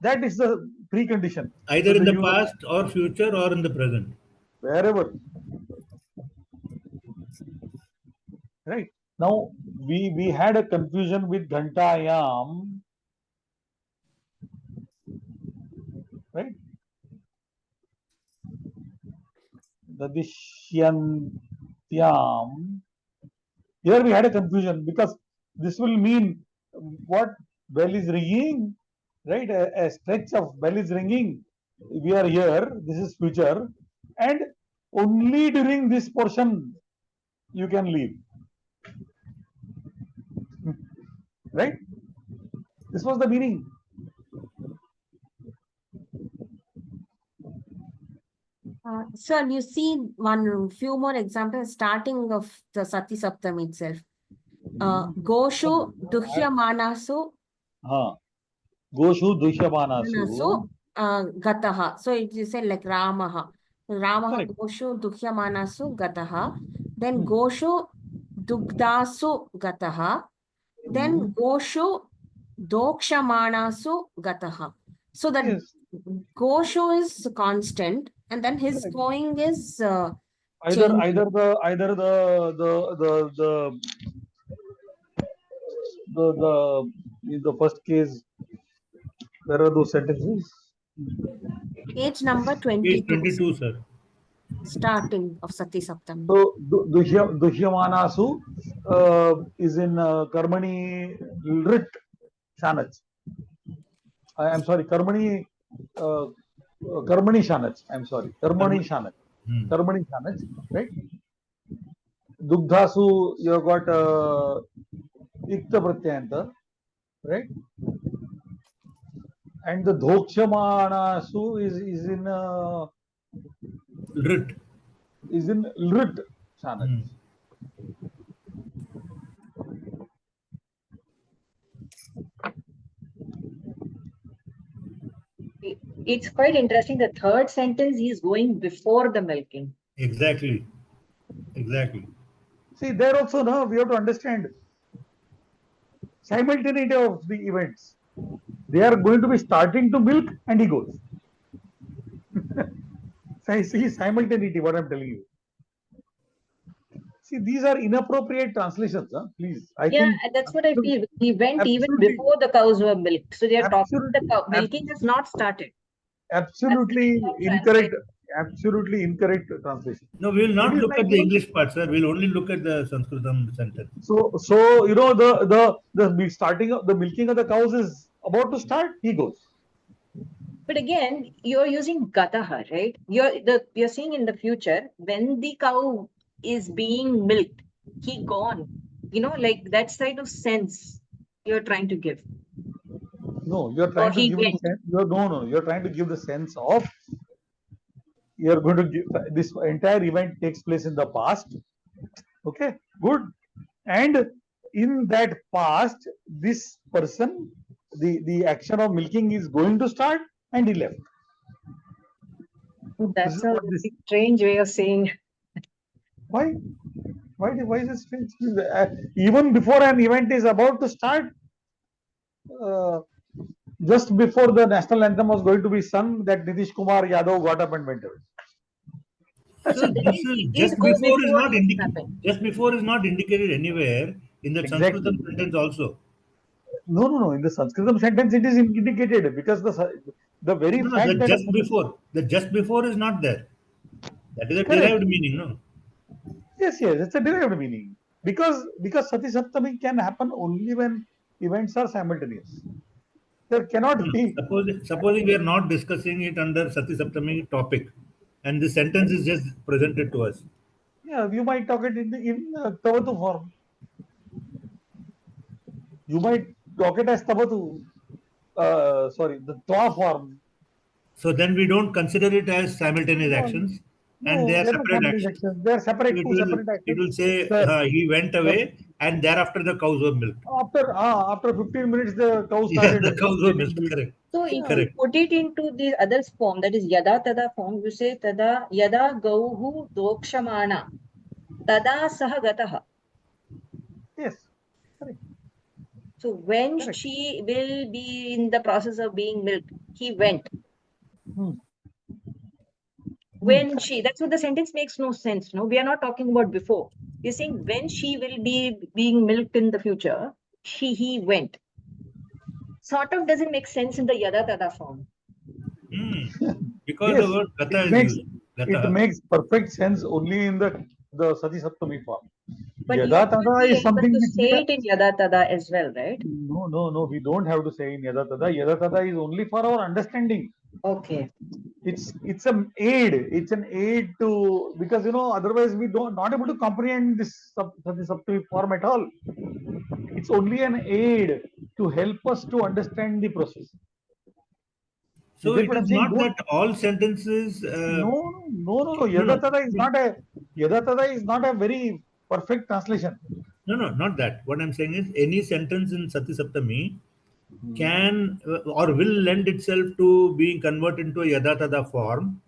That is the precondition. Either in the past or future or in the present. Wherever. Right. Now we had a confusion with Ghantayam. Right. The Dishyantyam. Here we had a confusion because this will mean what? Bell is ringing, right? A stretch of bell is ringing. We are here. This is future, and only during this portion you can leave. Right? This was the meaning. Sir, you see few more examples starting of the Sati Saptami itself. Goshu Duhyamanasu. Goshu Duhyamanasu. Gataha. So it is like Ramaha. Ramaha Correct. Goshu Duhyamanasu Gataha. Then Goshu Dugdasu Gataha. Then Goshu Dokshamanasu Gataha. So that Yes. Goshu is constant, and then his going is Either changing. in the first case, where are those sentences? Page number 22. Page 22, sir. Starting of Sati Saptami. So Duhyamanasu is in Karmani Rit Shanach. I am sorry, Karmani Shanach. I am sorry, Karmani Shanach. Karmani Shanach, right? Dugdhasu, you have got Ikta Pratyanta, right? And the Dhokshamanasu is in Rit. Is in Rit Shanach. it's quite interesting. The third sentence he is going before the milking. Exactly. Exactly. See, there also now we have to understand simultaneity of the events. They are going to be starting to milk and he goes. See simultaneity, what I'm telling you. See, these are inappropriate translations, huh? Please. I Yeah, think and that's what I feel. He went even absolutely- before the cows were milked. So they are talking the absolutely- cow. Milking has not started. absolutely That's the incorrect. Absolutely incorrect translation. No, we will not It is look like at the English part, sir. We'll only look at the Sanskritam sentence. So you know the starting of the milking of the cows is about to start. He goes. But again, you're using gataha, right? You're saying in the future when the cow is being milked, he gone. You know, like that side of sense you're trying to give. No, you're trying to he give the went. sense. You're trying to give the sense of you're going to give this entire event takes place in the past. Okay, good. And in that past, this person, the action of milking is going to start, and he left. That's is a what this- very strange way of saying. Why? Why is it strange? Even before an event is about to start, just before the national anthem was going to be sung, that Nitish Kumar Yadav got up and went away. So this is He just did go before is before not this indicated. happened. Just before is not indicated anywhere in the Exactly. Sanskritam sentence also. No. In the Sanskritam sentence, it is indicated because the very No, fact the that just before is not there. That is a Correct. derived meaning, no? yes, it's a derived meaning because Sati Saptami can happen only when events are simultaneous. There cannot be. Supposing we are not discussing it under Sati Saptami topic, and the sentence is just presented to us. Yeah, you might talk it in Tavatu form. You might talk it as Tavatu. The Twa form. So then we don't consider it as simultaneous actions, and they are they're not separate simultaneous actions. actions. They're separate, It two will, separate actions. it will say Sir, he went away, and thereafter the cows were milked. After 15 minutes, the cow Yeah, started. the cows were getting milked. Correct. So if you Correct. put it into the other form, that is yada tada form, you say tada yada gauhu dokshamana tada saha gataha. Yes, correct. So when Correct. she will be in the process of being milked, he went. When she, that's what the sentence makes no sense. No, we are not talking about before. We're saying when she will be being milked in the future, he went. Sort of doesn't make sense in the yada tada form. Because Yes, the word gata is it makes used. it Gata. makes perfect sense only in the Sati Saptami form. But you Yada will Tada be is able something to which say it in yada tada as well, right? No. We don't have to say in Yada Tada. Yada Tada is only for our understanding. Okay. It's an aid. It's an aid to because otherwise we don't not able to comprehend this Sati Saptami form at all. It's only an aid to help us to understand the process. So You get it what I'm is saying? not that all sentences. No. Yada Tada is not a very perfect translation. No, not that. What I'm saying is any sentence in Sati Saptami can or will lend itself to being converted into a Yada Tada form,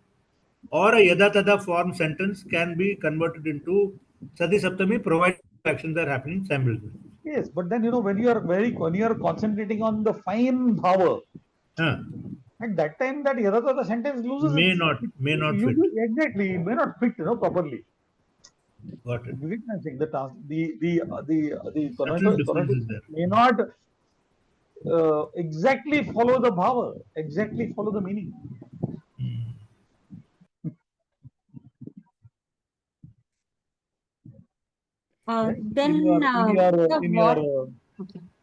or a Yada Tada form sentence can be converted into Sati Saptami provided actions are happening simultaneously. Yes, but then when you are concentrating on the fine power, at that time that Yadatada sentence loses May not fit. Exactly, it may not fit properly. Got it. You get what I'm saying? The Subtle difference is connotation there. may not exactly follow the power, exactly follow the meaning. Right? Then Okay.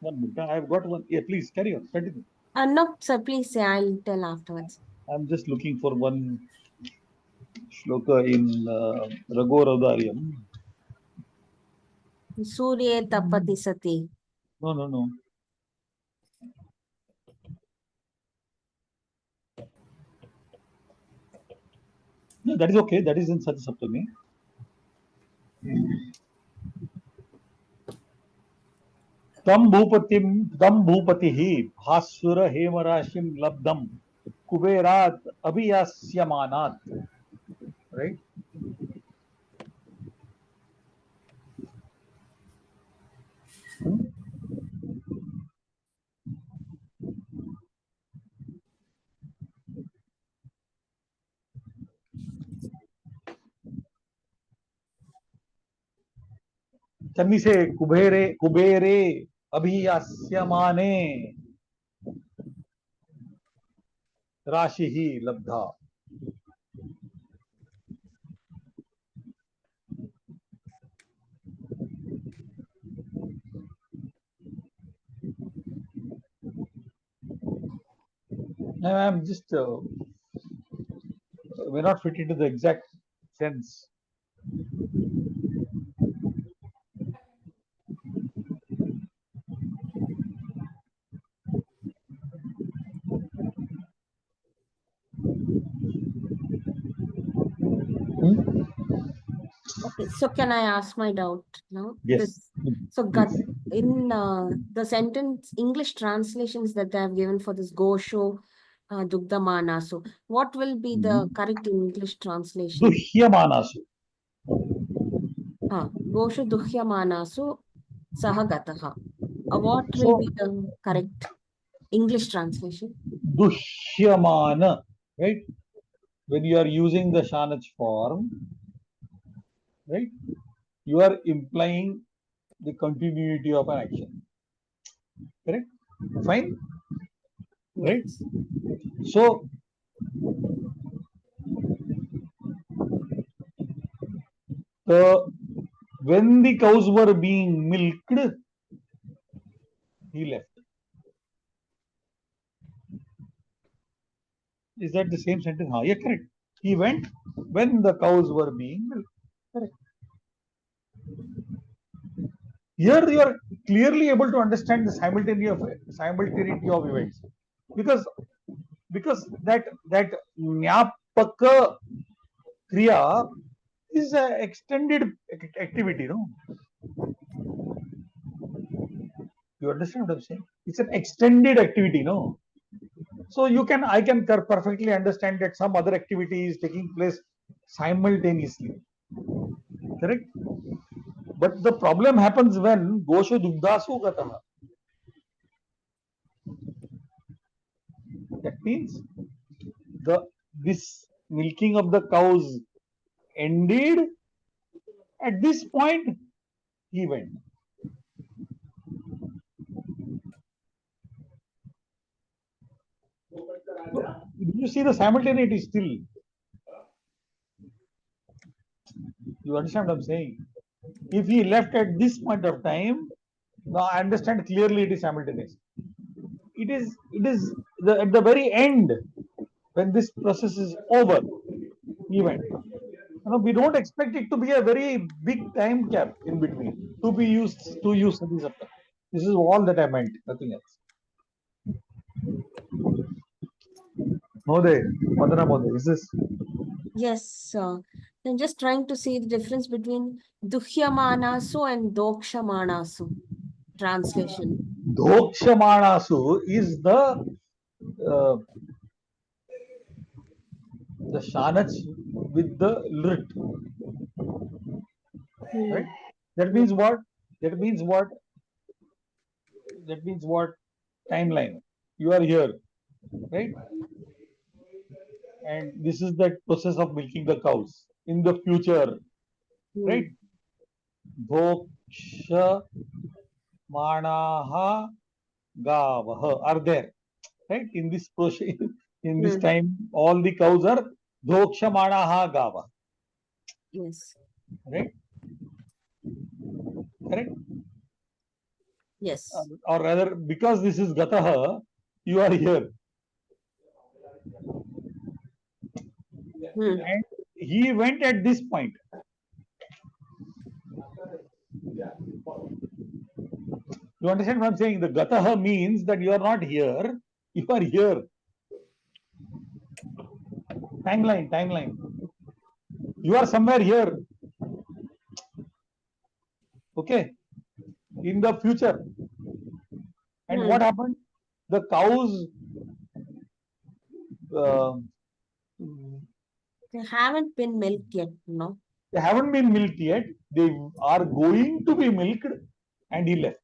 1 minute. I've got one. Yeah, please carry on. Continue. no, sir, please say. I'll tell afterwards. I'm just looking for one shloka in Raghoravdaryam. Surya tapati sati. No. No, that is okay. That is in Sati Saptami. Tam bhupatihi bhasura hemarashim labdam Kuberat abhiyasyamanat. Right? Can we say kubere abhiyasyamane rashihi labdha? I'm just we're not fit into the exact sense. Okay, so can I ask my doubt now? Yes. So in the sentence English translations that they have given for this Gosho Dugdhamana, so what will be the correct English translation? Duhyamanasu. Gosho Duhyamanasu Sahagataha. What will So be the correct English translation? Dushyamana, right? When you are using the Shanach form, right? You are implying the continuity of an action. Correct? Fine? Right? Yes. So when the cows were being milked, he left. Is that the same sentence? Yeah, correct. He went when the cows were being milked. Correct. Here you are clearly able to understand the simultaneity of events, because that Nyapaka Kriya is an extended activity, no? You understand what I'm saying? It's an extended activity, no? So I can perfectly understand that some other activity is taking place simultaneously. Correct? But the problem happens when Gosho Dugdasu Gataha. That means this milking of the cows ended at this point. He went. You see the simultaneity still. You understand what I'm saying? If he left at this point of time, now I understand clearly it is simultaneous. It is at the very end, when this process is over, he went. We don't expect it to be a very big time gap in between to use Sati Sapta. This is all that I meant, nothing else. Mode, Madana Mode, is this? Yes, I'm just trying to see the difference between Duhyamanasu and Dokshamanasu translation. Dokshamanasu is the Shanach with the Lrit. Right? That means what? That means what? That means what? Timeline. You are here, right? And this is the process of milking the cows in the future, right? Dhoksha manaha gavaha are there, right? In this process, in this time, all the cows are dhoksha manaha gava. Yes. Right? Correct? Yes. Or rather, because this is gataha, you are here. And he went at this point. You understand what I'm saying? The gataha means that you are not here, you are here. Timeline. You are somewhere here. Okay? In the future. And what happened? The cows They haven't been milked yet, no? they haven't been milked yet. They are going to be milked, and he left.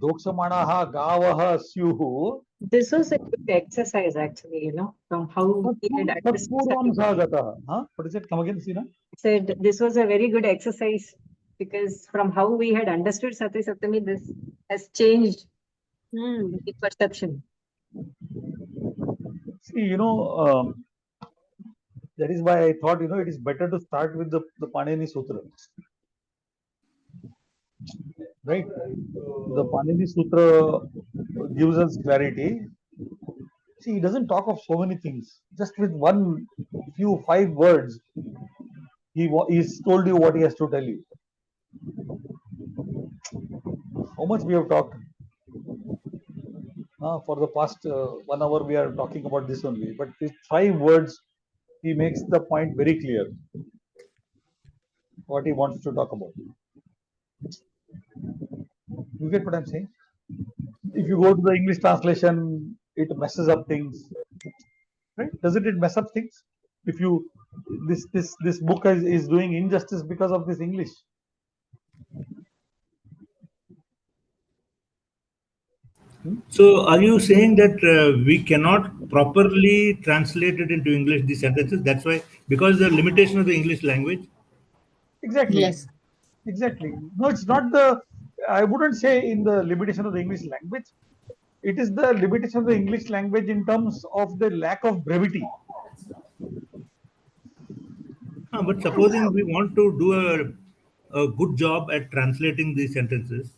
Doksamanaha gavaha syuhu. This was a good exercise, actually, from how we had understood. Huh? What is it? Come again, Sina? Said this was a very good exercise because from how we had understood Sati Saptami, this has changed the perception. See, that is why I thought, it is better to start with the Panini Sutra. Right? The Panini Sutra gives us clarity. See, he doesn't talk of so many things. Just with 5 words, he's told you what he has to tell you. How much we have talked? For the past 1 hour, we are talking about this only. But with 5 words, he makes the point very clear what he wants to talk about. You get what I'm saying? If you go to the English translation, it messes up things, right? Doesn't it mess up things? If you this book is doing injustice because of this English. So, are you saying that we cannot properly translate it into English, these sentences? That's why, because the limitation of the English language? Exactly. Yes. Exactly. No, it's not I wouldn't say in the limitation of the English language. It is the limitation of the English language in terms of the lack of brevity. But supposing we want to do a good job at translating these sentences,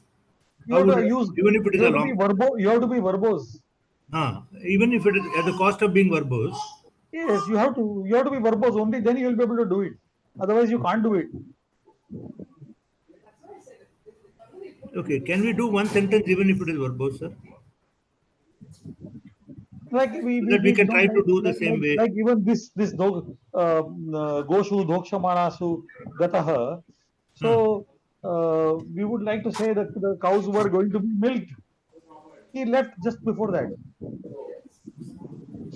You have to use, even if it is you a have to be long, you have to be verbose. even if it is at the cost of being verbose. Yes, you have to be verbose. Only then you will be able to do it. Otherwise, you can't do it. Okay, can we do one sentence even if it is verbose, sir? Like we can try to do the same way. Like even this Goshu Dhokshamanasu Gataha. So we would like to say that the cows were going to be milked. He left just before that.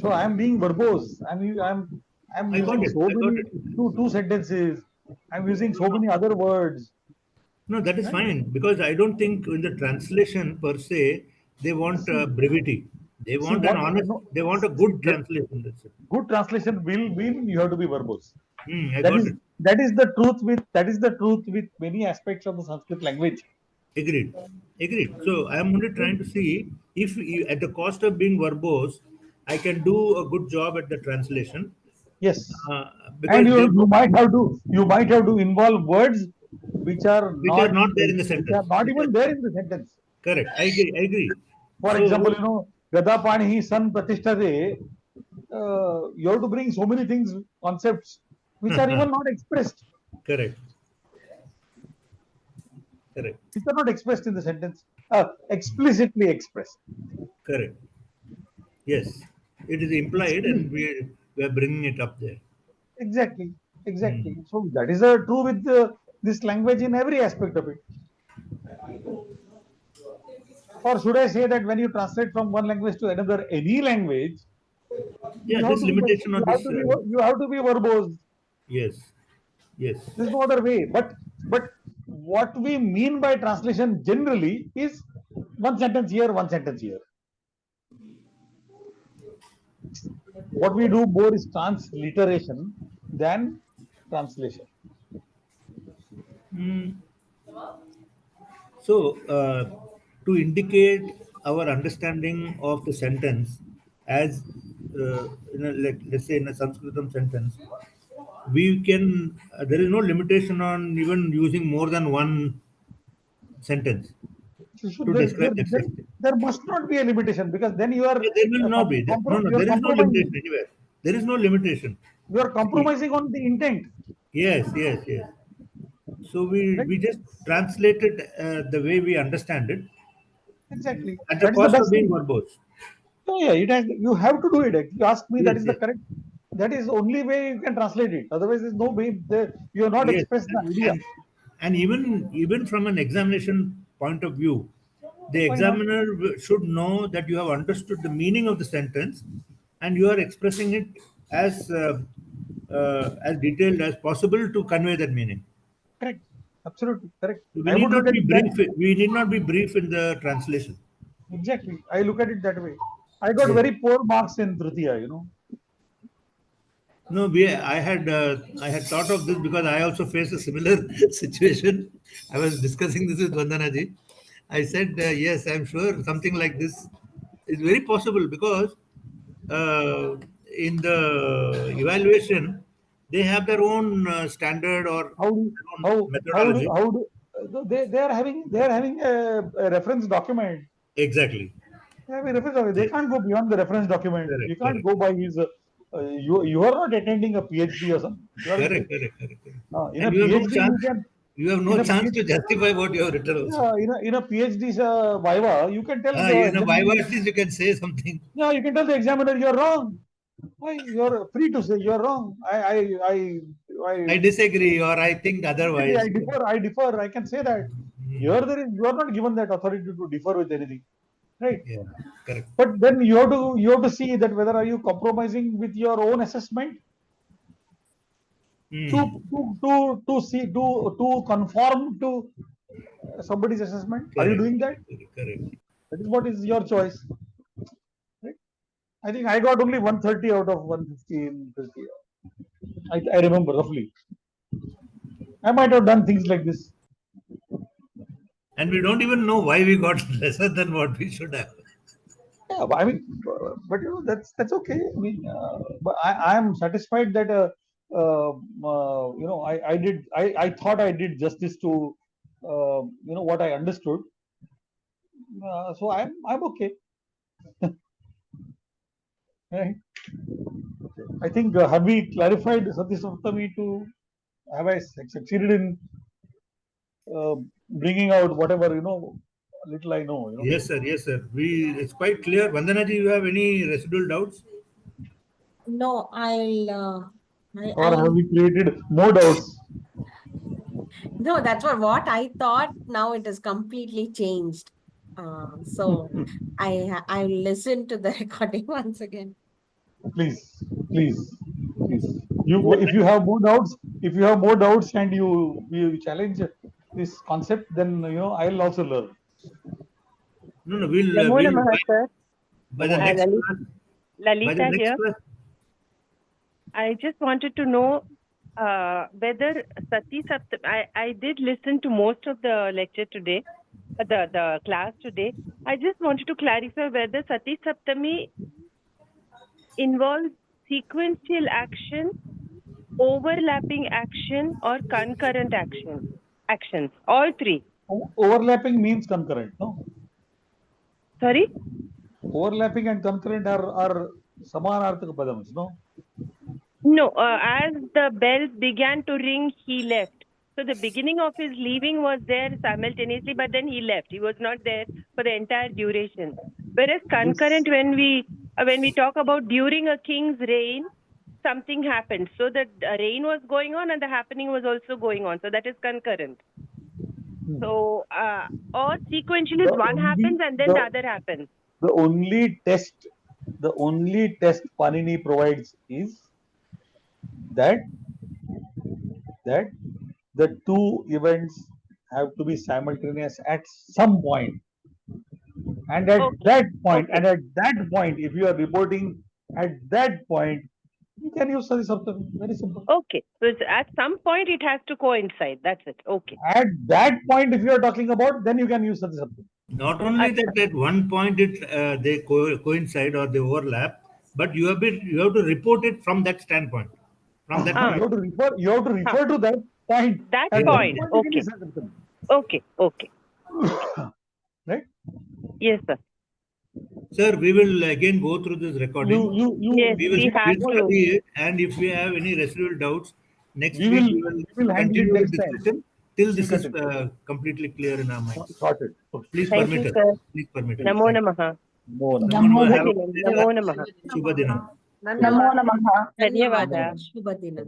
So I am being verbose. I'm using so many two sentences. I'm using so many other words. No, that is fine, because I don't think in the translation per se they want brevity. They want an honest. They want a good translation. That's it. Good translation will mean you have to be verbose. That is the truth with many aspects of the Sanskrit language. Agreed. So I am only trying to see if at the cost of being verbose, I can do a good job at the translation. Yes. Because and you might have to involve words which are not there in the sentence. Which are not even there in the sentence. Correct. I agree. For example, Gadapanihi San Pratishtade, you have to bring so many things, concepts, which are even not expressed. Correct. Which are not expressed in the sentence, explicitly expressed. Correct. Yes. It is implied and we are bringing it up there. Exactly. So that is true with this language in every aspect of it. Or should I say that when you translate from one language to another, any language, this limitation on this. You have to be verbose. Yes. There's no other way. But what we mean by translation generally is one sentence here, one sentence here. What we do more is transliteration than translation. So, to indicate our understanding of the sentence as, let's say in a Sanskritam sentence, we can, there is no limitation on even using more than one sentence to describe that sentence. There must not be a limitation, because then you are. There will not be. There is no limitation anywhere. There is no limitation. You are compromising on the intent. Yes. So we just translate it the way we understand it. Exactly. At the That is the cost of best being thing. verbose. Oh, yeah, it has, you have to do it. If you ask me, that Yes, is the yes. correct. That is the only way you can translate it. Otherwise, there's no way. You have not Yes, expressed the idea. and even from an examination point of view, the Why not? examiner should know that you have understood the meaning of the sentence, and you are expressing it as detailed as possible to convey that meaning. Correct. Absolutely correct. We I need would look not at be it that brief. We need not be brief in the translation. exactly. I look at it that way. I got Yes. very poor marks in Tritiya, you know. No, I had thought of this because I also faced a similar situation. I was discussing this with Vandanaji. I said, yes, I'm sure something like this is very possible because uh, in the evaluation, they have their own standard or How do their own methodology. how do they are having a reference document. Exactly. They have a reference document. They can't go beyond the reference document. Correct, You can't correct, go by his. You are not attending a PhD or something. You are, correct. in a And you have no PhD chance. you can You have in no a chance PhD, to justify what you have written also. in a PhD's viva you can tell the In a examiner. Viva, at least you can say something. Yeah, you can tell the examiner you're wrong. Why you're free to say you're wrong. I disagree, or I think otherwise. I differ. I can say that. Here Hmm. there is you are not given that authority to differ with anything, right? Yeah, correct. But then you have to see that whether are you compromising with your own assessment to Hmm. to conform to somebody's assessment. Are you Correct, doing that? correct. That is what is your choice. Right? I think I got only 130 out of 150 in 50. I remember roughly. I might have done things like this. And we don't even know why we got lesser than what we should have. Yeah, but I mean, but you know that's okay. I mean, but I am satisfied that you know I thought I did justice to you know what I understood. So I'm okay. Right? I think have we clarified Sati Saptami to have I succeeded in uh, bringing out whatever you know little I know. You know. Yes, sir. Yes, sir. It's quite clear. Vandanaji, you have any residual doubts? No, Or have we created more doubts? No, that's what I thought. Now it is completely changed. So I listened to the recording once again. Please. If you have more doubts, and you challenge this concept, then you know I'll also learn. No. Namo We'll Namaha, sir. by the Namo next Lalit- class. By the Lalita next here. class. I just wanted to know whether Sati Saptami. I did listen to most of the lecture today, the class today. I just wanted to clarify whether Sati Saptami involves sequential action, overlapping action, or concurrent actions. All three. Overlapping means concurrent. No, Sorry. overlapping and concurrent are samanarthaka padams. No, No, as the bells began to ring, he left. So the beginning of his leaving was there simultaneously, but then he left. He was not there for the entire duration. Whereas concurrent, when we talk about during a king's reign, something happened. So the reign was going on and the happening was also going on. So that is concurrent. So or sequential is one happens and then the other happens. The only test Panini provides is that the two events have to be simultaneous at some point. And at that point, if you are reporting at that point, you can use Sati Saptami. Very simple. Okay. So at some point it has to coincide. That's it. Okay. At that point, if you are talking about, then you can use Sati Saptami. Not only that, at one point they coincide or they overlap, but you have to report it from that standpoint. From that point. You have to refer to that point. That At point. you can Okay. use Sati Saptami. Okay. Right? Yes, sir. Sir, we will again go through this recording. Yes, We will we have study to. it, and if we have any residual doubts, next We week will we will handle it continue the next time. discussion till this is completely clear in our minds. Sorted. Okay. Please Thank permit you, us. sir. Please permit us. Namo Thank you. Namaha. No, no. Namo Shubha Namaha. Dinam. Namo Namaha. Shubha Dinam. ಧನ್ಯವಾದ ಧನ್ಯವಾದ. ಶುಭ ದಿನ.